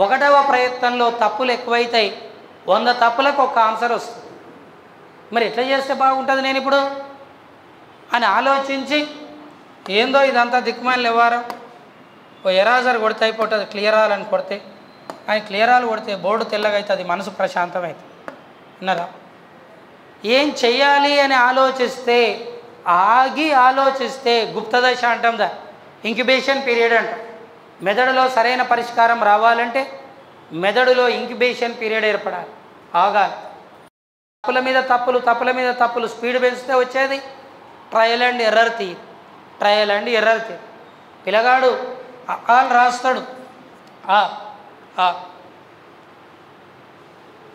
1వ ప్రయత్నంలో తప్పులు ఎక్కువైతాయి, 100 తప్పులకు ఒక ఆన్సర్ వస్తుంది. మరి ఎట్లా చేస్తే బాగుంటుంది నేను ఇప్పుడు అని ఆలోచించి ఏందో ఇదంతా దిక్కుమాలి వ్యవహారం, ఓ ఎరాజర్ కొడితే అయిపోతుంది, క్లియరాల్ అని కొడితే, ఆయన క్లియరాల్ కొడితే బోర్డు తెల్లగా అవుతుంది, మనసు ప్రశాంతమవుతుంది. విన్నారా? ఏం చెయ్యాలి అని ఆలోచిస్తే, ఆగి ఆలోచిస్తే గుప్తదశ అంటాం, దా ఇంక్యుబేషన్ పీరియడ్ అంటాం. మెదడులో సరైన పరిష్కారం రావాలంటే మెదడులో ఇంక్యుబేషన్ పీరియడ్ ఏర్పడాలి, ఆగాలి. తప్పుల మీద తప్పులు స్పీడ్ పెంచితే వచ్చేది ట్రయల్ అండ్ ఎర్రర్ థియరీ. పిల్లగాడు ఆల్ రాస్తాడు,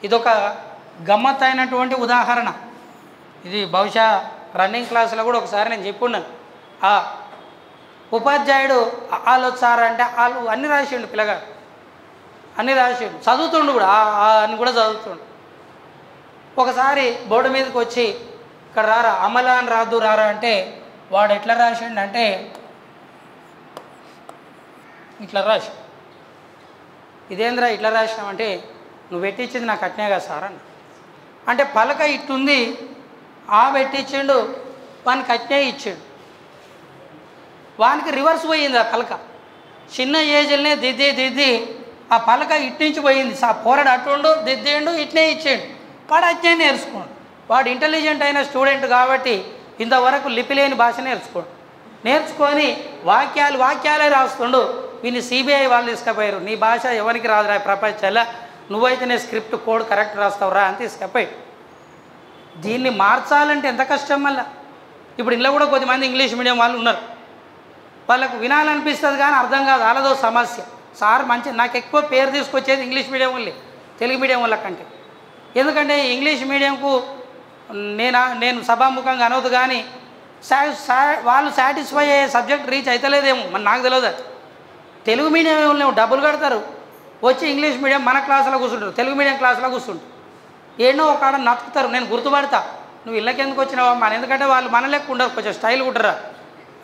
ఇదొక గమ్మత్ అయినటువంటి ఉదాహరణ. ఇది బహుశా రన్నింగ్ క్లాసులో కూడా ఒకసారి నేను చెప్పున్నాను. ఉపాధ్యాయుడు ఆలోచారా అంటే వాళ్ళు అన్ని రాసిండు, పిల్లగాడు అన్ని రాసిండు, చదువుతుండు కూడా అని కూడా చదువుతుండు. ఒకసారి బోర్డు మీదకి వచ్చి ఇక్కడ రారా అమలా అని రారా అంటే వాడు ఎట్లా రాసిండు అంటే ఇట్లా రాసి, ఇదేంద్రా ఇట్లా రాసినామంటే నువ్వు పెట్టించింది నాకు అట్నే కదా సార్ అన్న. అంటే పలక ఇట్టుంది, పెట్టించిండు, వానికి అట్నే ఇచ్చిండు. వానికి రివర్స్ పోయింది ఆ పలక, చిన్న ఏజ్లనే దిద్ది ఆ పలక ఇట్టించి పోయింది. పోరాడు అట్టుండు దిద్దేండు, ఇట్నే ఇచ్చేయండు, వాడు అట్నే నేర్చుకోండు. వాడు ఇంటెలిజెంట్ అయిన స్టూడెంట్ కాబట్టి ఇంతవరకు లిపి లేని భాష నేర్చుకొని వాక్యాలే రాస్తుండు. వీళ్ళు సిబిఐ వాళ్ళు తీసుకుపోయారు, నీ భాష ఎవరికి రాదురా ప్రపంచంలో, నువ్వైతేనే స్క్రిప్ట్ కోడ్ కరెక్ట్ రాస్తావురా అని తీసుకుపోయి. దీన్ని మార్చాలంటే ఎంత కష్టం మళ్ళీ. ఇప్పుడు ఇంట్లో కూడా కొద్దిమంది ఇంగ్లీష్ మీడియం వాళ్ళు ఉన్నారు, వాళ్ళకు వినాలనిపిస్తుంది కానీ అర్థం కాదు, వాళ్ళదో సమస్య. సార్ నాకు ఎక్కువ పేరు తీసుకొచ్చేది ఇంగ్లీష్ మీడియం వాళ్ళే తెలుగు మీడియం వాళ్ళ కంటే. ఎందుకంటే ఇంగ్లీష్ మీడియంకు నేను సభాముఖంగా అనవద్దు కానీ వాళ్ళు సాటిస్ఫై అయ్యే సబ్జెక్ట్ రీచ్ అవుతలేదేమో మరి నాకు తెలియదు. తెలుగు మీడియం వాళ్ళు డబ్బులు కడతారు, వచ్చి ఇంగ్లీష్ మీడియం మన క్లాసులో కూర్చుంటారు, తెలుగు మీడియం క్లాసులో కూర్చుంటారు, ఏడో ఒక ఆడ నచ్చుతారు. నేను గుర్తుపడతా, నువ్వు ఇళ్ళకి ఎందుకు వచ్చినావా మన, ఎందుకంటే వాళ్ళు మన లెక్క ఉండరు, కొంచెం స్టైల్ ఉంటారా,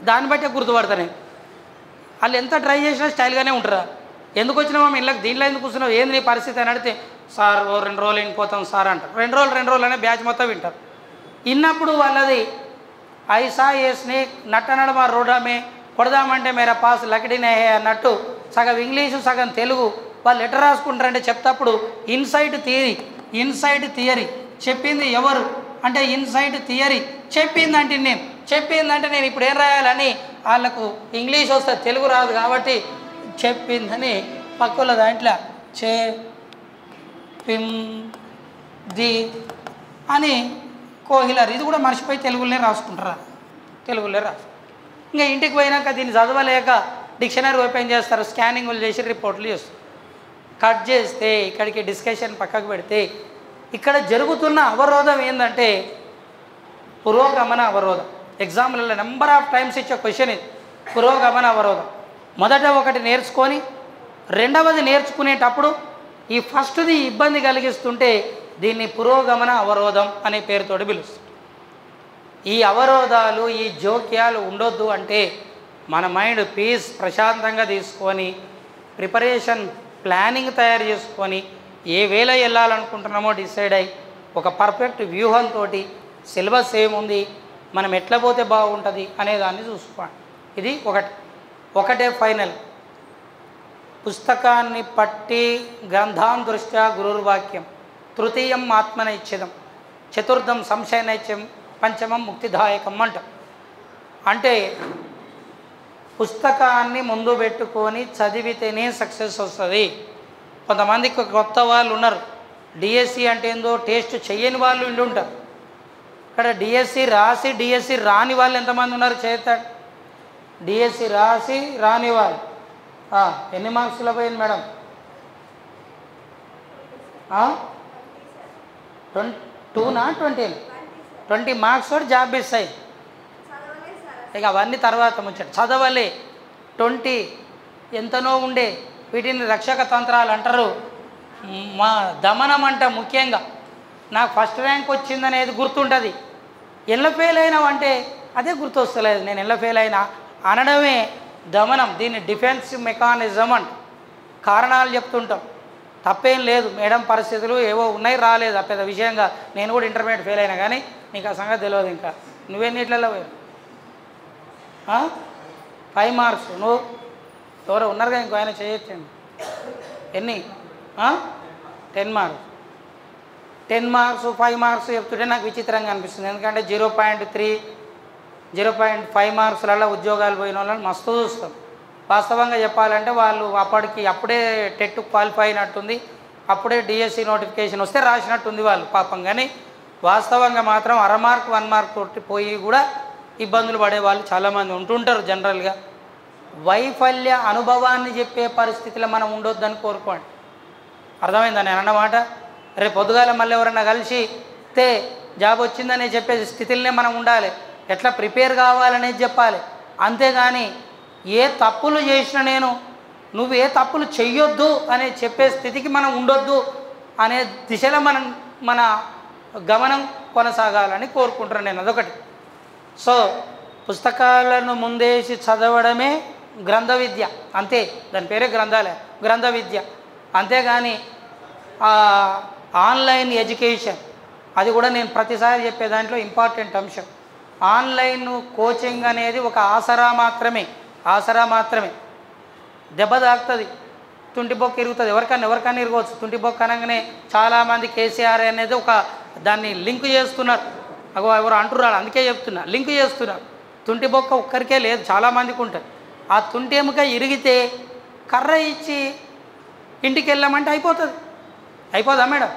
దాన్ని బట్టే గుర్తుపడతా నేను. వాళ్ళు ఎంత ట్రై చేసినా స్టైల్గానే ఉంటారా. ఎందుకు వచ్చినావా మీ ఇళ్ళకి, దీంట్లో ఎందుకు కూర్చున్నావు, ఏంది నీ పరిస్థితి అని అడిగితే సార్ 2 రోజులు వినిపోతాం సార్ అంటారు. 2 రోజులు అనే బ్యాచ్ మొత్తం వింటారు. విన్నప్పుడు వాళ్ళది ఐసా ఏ స్నేక్ నట్ట నడమ రోడమే కొడదామంటే మేరా పాస్ లకిడినే అన్నట్టు సగం ఇంగ్లీషు సగం తెలుగు వాళ్ళు ఎట్లా రాసుకుంటారంటే చెప్తప్పుడు ఇన్సైడ్ థియరీ చెప్పింది ఎవరు అంటే ఇన్సైడ్ థియరీ చెప్పిందంటే నేను ఇప్పుడు ఏం రాయాలని వాళ్ళకు ఇంగ్లీష్ వస్తే తెలుగు రాదు కాబట్టి చెప్పిందని పక్కల దాంట్లో ది అని కోహిలర్ ఇది కూడా మర్చిపోయి తెలుగులోనే రాసుకుంటారా, తెలుగులో రాసు. ఇంకా ఇంటికి పోయినాక దీన్ని చదవలేక డిక్షనరీ ఓపెన్ చేస్తారు, స్కానింగ్లు చేసి రిపోర్ట్లు చేస్తారు. కట్ చేస్తే ఇక్కడికి డిస్కషన్ పక్కకు పెడితే ఇక్కడ జరుగుతున్న అవరోధం ఏంటంటే పురోగమన అవరోధం. ఎగ్జామ్లలో నెంబర్ ఆఫ్ టైమ్స్ ఇచ్చే క్వశ్చన్ ఇది, పురోగమన అవరోధం. మొదట ఒకటి నేర్చుకొని రెండవది నేర్చుకునేటప్పుడు ఈ ఫస్ట్ది ఇబ్బంది కలిగిస్తుంటే దీన్ని పురోగమన అవరోధం అనే పేరుతోటి పిలుస్తుంది. ఈ అవరోధాలు ఈ జోక్యాలు ఉండొద్దు అంటే మన మైండ్ పీస్ ప్రశాంతంగా తీసుకొని ప్రిపరేషన్ ప్లానింగ్ తయారు చేసుకొని ఏ వేళ వెళ్ళాలనుకుంటున్నామో డిసైడ్ అయ్యి ఒక పర్ఫెక్ట్ వ్యూహంతో సిలబస్ ఏముంది, మనం ఎట్లా పోతే బాగుంటుంది అనేదాన్ని చూసుకోండి. ఇది ఒకటే ఫైనల్. పుస్తకాన్ని పట్టి గ్రంథాన్ దృష్ట్యా గురుర్వాక్యం, తృతీయం ఆత్మనైచ్ఛిదం, చతుర్థం సంశయనైత్యం, పంచమం ముక్తిదాయకం అంట. అంటే పుస్తకాన్ని ముందు పెట్టుకొని చదివితేనే సక్సెస్ వస్తుంది. కొంతమందికి కొత్త వాళ్ళు ఉన్నారు, డిఎస్సి అంటే ఏందో టేస్ట్ చెయ్యని వాళ్ళు ఇండి ఉంటారు. ఇక్కడ డిఎస్సి రాసి డిఎస్సి రాని వాళ్ళు ఎంతమంది ఉన్నారు చేస్తాడు? డిఎస్సి రాసి రాని వాళ్ళు ఎన్ని మార్క్స్లో పోయింది మేడం? 2 20 20 మార్క్స్ తోటి జాబ్ మిస్ అయ్యి ఇక అవన్నీ తర్వాత ముచ్చట. చదవలే 20 ఎంతనో ఉండే వీటిని రక్షక తంత్రాలు అంటారు. మా దమనం అంట ముఖ్యంగా నాకు ఫస్ట్ ర్యాంక్ వచ్చిందనేది గుర్తుంటుంది. ఎల్ల ఫెయిల్ అయినావంటే అదే గుర్తొస్తలేదు. నేను ఎల్ల ఫెయిల్ అయినా అనడమే దమనం. దీన్ని డిఫెన్స్ మెకానిజం అంట. కారణాలు చెప్తుంటాం, తప్పేం లేదు. మేడం పరిస్థితులు ఏవో ఉన్నాయి, రాలేదు. పెద్ద విషయంగా నేను కూడా ఇంటర్మీడియట్ ఫెయిల్ అయినా కానీ నీకు ఆ సంగతి తెలియదు. ఇంకా నువ్వెన్నిట్లలో 5 మార్క్స్. నువ్వు ఎవరో ఉన్నారుగా ఇంకో ఆయన చేయొచ్చండి. ఎన్ని 10 మార్క్స్. 10 మార్క్స్ 5 మార్క్స్ చెప్తుంటే నాకు విచిత్రంగా అనిపిస్తుంది. ఎందుకంటే 0.3 0.5 మార్క్స్లలో ఉద్యోగాలు పోయిన వాళ్ళని మస్తు చూస్తాం. వాస్తవంగా చెప్పాలంటే వాళ్ళు అప్పుడే టెట్ క్వాలిఫై అయినట్టుంది, అప్పుడే డిఎస్సి నోటిఫికేషన్ వస్తే రాసినట్టుంది వాళ్ళు పాపం. కానీ వాస్తవంగా మాత్రం 1/2 మార్క్ 1 మార్క్ తోటి పోయి కూడా ఇబ్బందులు పడే వాళ్ళు చాలామంది ఉంటుంటారు. జనరల్గా వైఫల్య అనుభవాన్ని చెప్పే పరిస్థితిలో మనం ఉండొద్దని కోరుకోండి. అర్థమైందా నేను అన్నమాట? రేపు పొద్దుగాల మళ్ళీ ఎవరన్నా కలిసి జాబ్ వచ్చిందనే చెప్పే స్థితిలోనే మనం ఉండాలి. ఎట్లా ప్రిపేర్ కావాలనేది చెప్పాలి. అంతేగాని ఏ తప్పులు చేసినా నువ్వు ఏ తప్పులు చెయ్యొద్దు అనే చెప్పే స్థితికి మనం ఉండొద్దు అనే దిశలో మన గమనం కొనసాగాలని కోరుకుంటున్నాను నేను. అదొకటి. సో పుస్తకాలను ముందేసి చదవడమే గ్రంథ విద్య, అంతే. దాని పేరే గ్రంథ విద్య. అంతేగాని ఆన్లైన్ ఎడ్యుకేషన్ అది కూడా నేను ప్రతిసారి చెప్పే దాంట్లో ఇంపార్టెంట్ అంశం. ఆన్లైన్ కోచింగ్ అనేది ఒక ఆసరా మాత్రమే. దెబ్బ తాకుతుంది, తుంటిబొక్క ఇరుగుతుంది. ఎవరికైనా ఇరగవచ్చు. తుంటిబొక్క అనగానే చాలామంది కేసీఆర్ అనేది దాన్ని లింక్ చేస్తున్నారు. ఎవరు అంటున్నారు, అందుకే చెప్తున్నా, లింక్ చేస్తున్నారు. తుంటిబొక్క ఒక్కరికే లేదు, చాలామందికి ఉంటుంది. ఆ తుంటి ఎముక ఇరిగితే కర్ర ఇచ్చి ఇంటికి వెళ్ళామంటే అయిపోదా మేడం?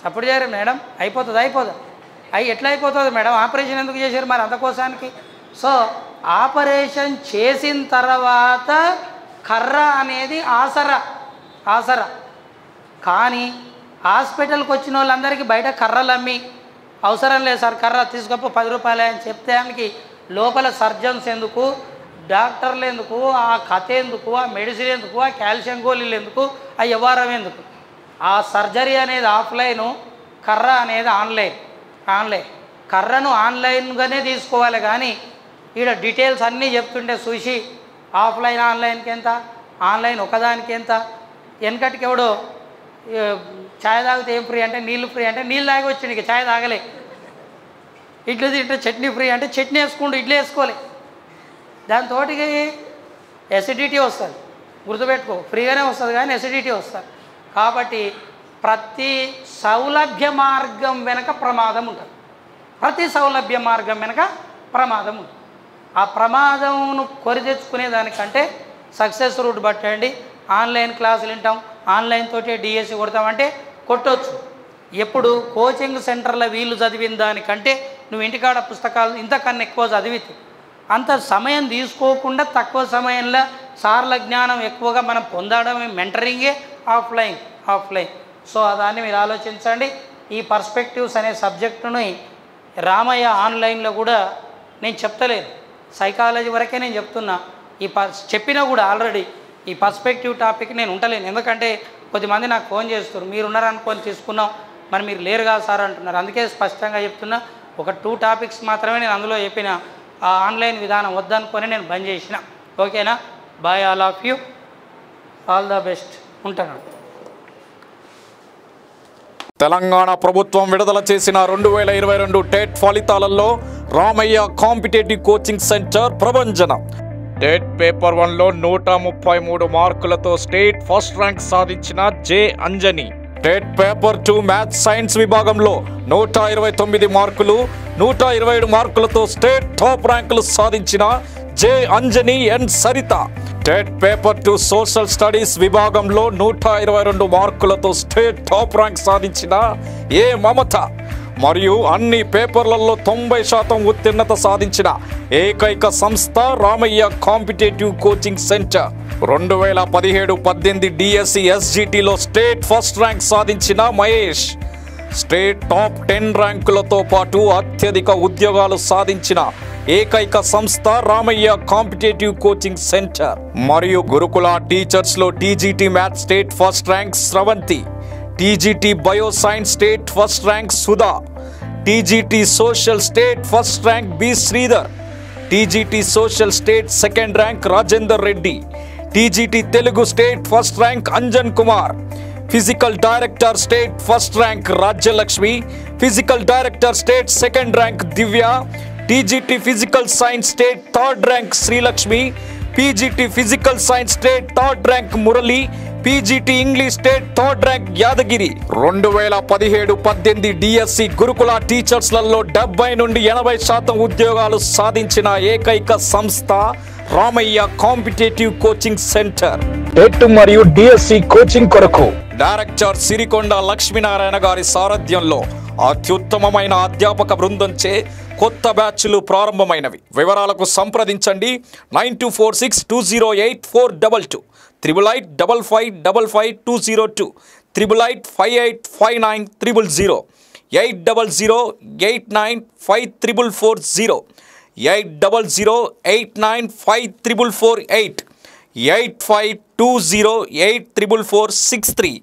సపోర్ట్ చేయరు మేడం? అయిపోదా? ఎట్లా అయిపోతుంది మేడం? ఆపరేషన్ ఎందుకు చేశారు మరి అంతకోసానికి? సో ఆపరేషన్ చేసిన తర్వాత కర్ర అనేది ఆసరా. కానీ హాస్పిటల్కి వచ్చిన వాళ్ళందరికీ బయట కర్రలు అమ్మి అవసరం లేదు సార్ కర్ర తీసుకపో 10 రూపాయలే అని చెప్తానికి లోపల సర్జన్స్ ఎందుకు, డాక్టర్లు ఎందుకు, ఆ కథ ఎందుకు, ఆ మెడిసిన్ ఎందుకు, ఆ కాల్షియం గోళీలు ఎందుకు, ఆ వ్యవహారం ఎందుకు? ఆ సర్జరీ అనేది ఆఫ్లైను, కర్ర అనేది ఆన్లైన్. కర్రను ఆన్లైన్గానే తీసుకోవాలి. కానీ ఈడ డీటెయిల్స్ అన్నీ చెప్తుంటే చూసి ఆన్లైన్కి ఎంత, ఆన్లైన్ ఒకదానికి ఎంత. వెనకటికి ఎవడో ఛాయ్ తాగితే ఏం ఫ్రీ అంటే నీళ్ళు ఫ్రీ అంటే నీళ్ళు తాగి వచ్చిండు, ఇక ఛాయ్ తాగలే. ఇడ్లీ తింటే చట్నీ ఫ్రీ అంటే చట్నీ వేసుకుంటూ ఇడ్లీ వేసుకోలే. దాంతో ఎసిడిటీ వస్తుంది. గుర్తుపెట్టుకో, ఫ్రీగానే వస్తుంది కానీ ఎసిడిటీ వస్తుంది. కాబట్టి ప్రతి సౌలభ్య మార్గం వెనక ప్రమాదం ఉంటుంది. ఆ ప్రమాదంను కొని తెచ్చుకునే దానికంటే సక్సెస్ రూట్ పట్టండి. ఆన్లైన్ క్లాసులు వింటాం, ఆన్లైన్ తోటే డిఎస్సి కొడతామంటే కొట్టవచ్చు. ఎప్పుడు కోచింగ్ సెంటర్ల వీళ్ళు చదివిన దానికంటే నువ్వు ఇంటికాడ పుస్తకాలు ఇంతకన్నా ఎక్కువ చదివితే అంత సమయం తీసుకోకుండా తక్కువ సమయంలో సార్ల జ్ఞానం ఎక్కువగా మనం పొందడమే మెంటరింగే ఆఫ్లైన్. సో దాన్ని మీరు ఆలోచించండి. ఈ పర్స్పెక్టివ్స్ అనే సబ్జెక్టుని రామయ్య ఆన్లైన్లో కూడా నేను చెప్తలేదు, సైకాలజీ వరకే నేను చెప్తున్నా. చెప్పినా కూడా ఆల్రెడీ ఈ పర్స్పెక్టివ్ టాపిక్ నేను ఉంటలేను. ఎందుకంటే కొద్దిమంది నాకు ఫోన్ చేస్తారు, మీరు ఉన్నారనుకొని తీసుకున్నాం, మరి మీరు లేరు కాదు సార్ అంటున్నారు. అందుకే స్పష్టంగా చెప్తున్నా, ఒక 2 టాపిక్స్ మాత్రమే నేను అందులో చెప్పిన. ఆ ఆన్లైన్ విధానం వద్దనుకొని నేను బంద్ చేసిన. ఓకేనా? Bye all of you, all the best. ఉంటాను. తెలంగాణ ప్రభుత్వం విడుదల చేసిన 2022 టెట్ ఫలితాలలో రామయ్య కాంపిటేటివ్ కోచింగ్ సెంటర్ ప్రభంజనం. టెట్ పేపర్ 1లో 133 మార్కులతో స్టేట్ ఫస్ట్ ర్యాంక్ సాధించిన J Anjani. TET paper 2 maths science విభాగంలో 129 మార్కులు, 127 మార్కులతో స్టేట్ టాప్ ర్యాంకులు సాధించిన J Anjani N Saritha. TET paper 2 social studies విభాగంలో 122 మార్కులతో స్టేట్ టాప్ ర్యాంక్ సాధించిన ఏ మమత. మరియు అన్ని పేపర్లలో 90% ఉత్తీర్ణత సాధించిన ఏకైక సంస్థ Ramayya competitive coaching centre. 2017-18 DSC ఎస్జిటిలో స్టేట్ ఫస్ట్ ర్యాంక్ సాధించిన మహేష్. స్టేట్ టాప్ 10 ర్యాంకులతో పాటు అత్యధిక ఉద్యోగాలు సాధించిన ఏకైక సంస్థ రామయ్య కాంపిటేటివ్ కోచింగ్ సెంటర్. మరియు గురుకుల టీచర్స్లో TGT maths state first rank Sravanthi, TGT bio science state first rank Sudha, TGT social state first rank B Sridhar, TGT social state second rank Rajender Reddy, TGT Telugu state first rank Anjan Kumar, physical director state first rank Rajyalakshmi, physical director state second rank Divya, TGT physical science state third rank Srilakshmi, PGT physical science state third rank Murali, PGT English state third rank Yadagiri. 2017-18 DSC గురుకుల టీచర్స్లలో 70 నుండి 80% ఉద్యోగాలు సాధించిన ఏకైక సంస్థ Ramayya competitive coaching centre. TET మరియు DSC coaching కొరకు director Sirikonda Lakshminarayana గారి సారథ్యంలో అత్యుత్తమమైన అధ్యాపక బృందంచే కొత్త బ్యాచ్లు ప్రారంభమైనవి. వివరాలకు సంప్రదించండి 9246208422, 8885555202, 88585900, 8008954440, 8008954448, 8520844463.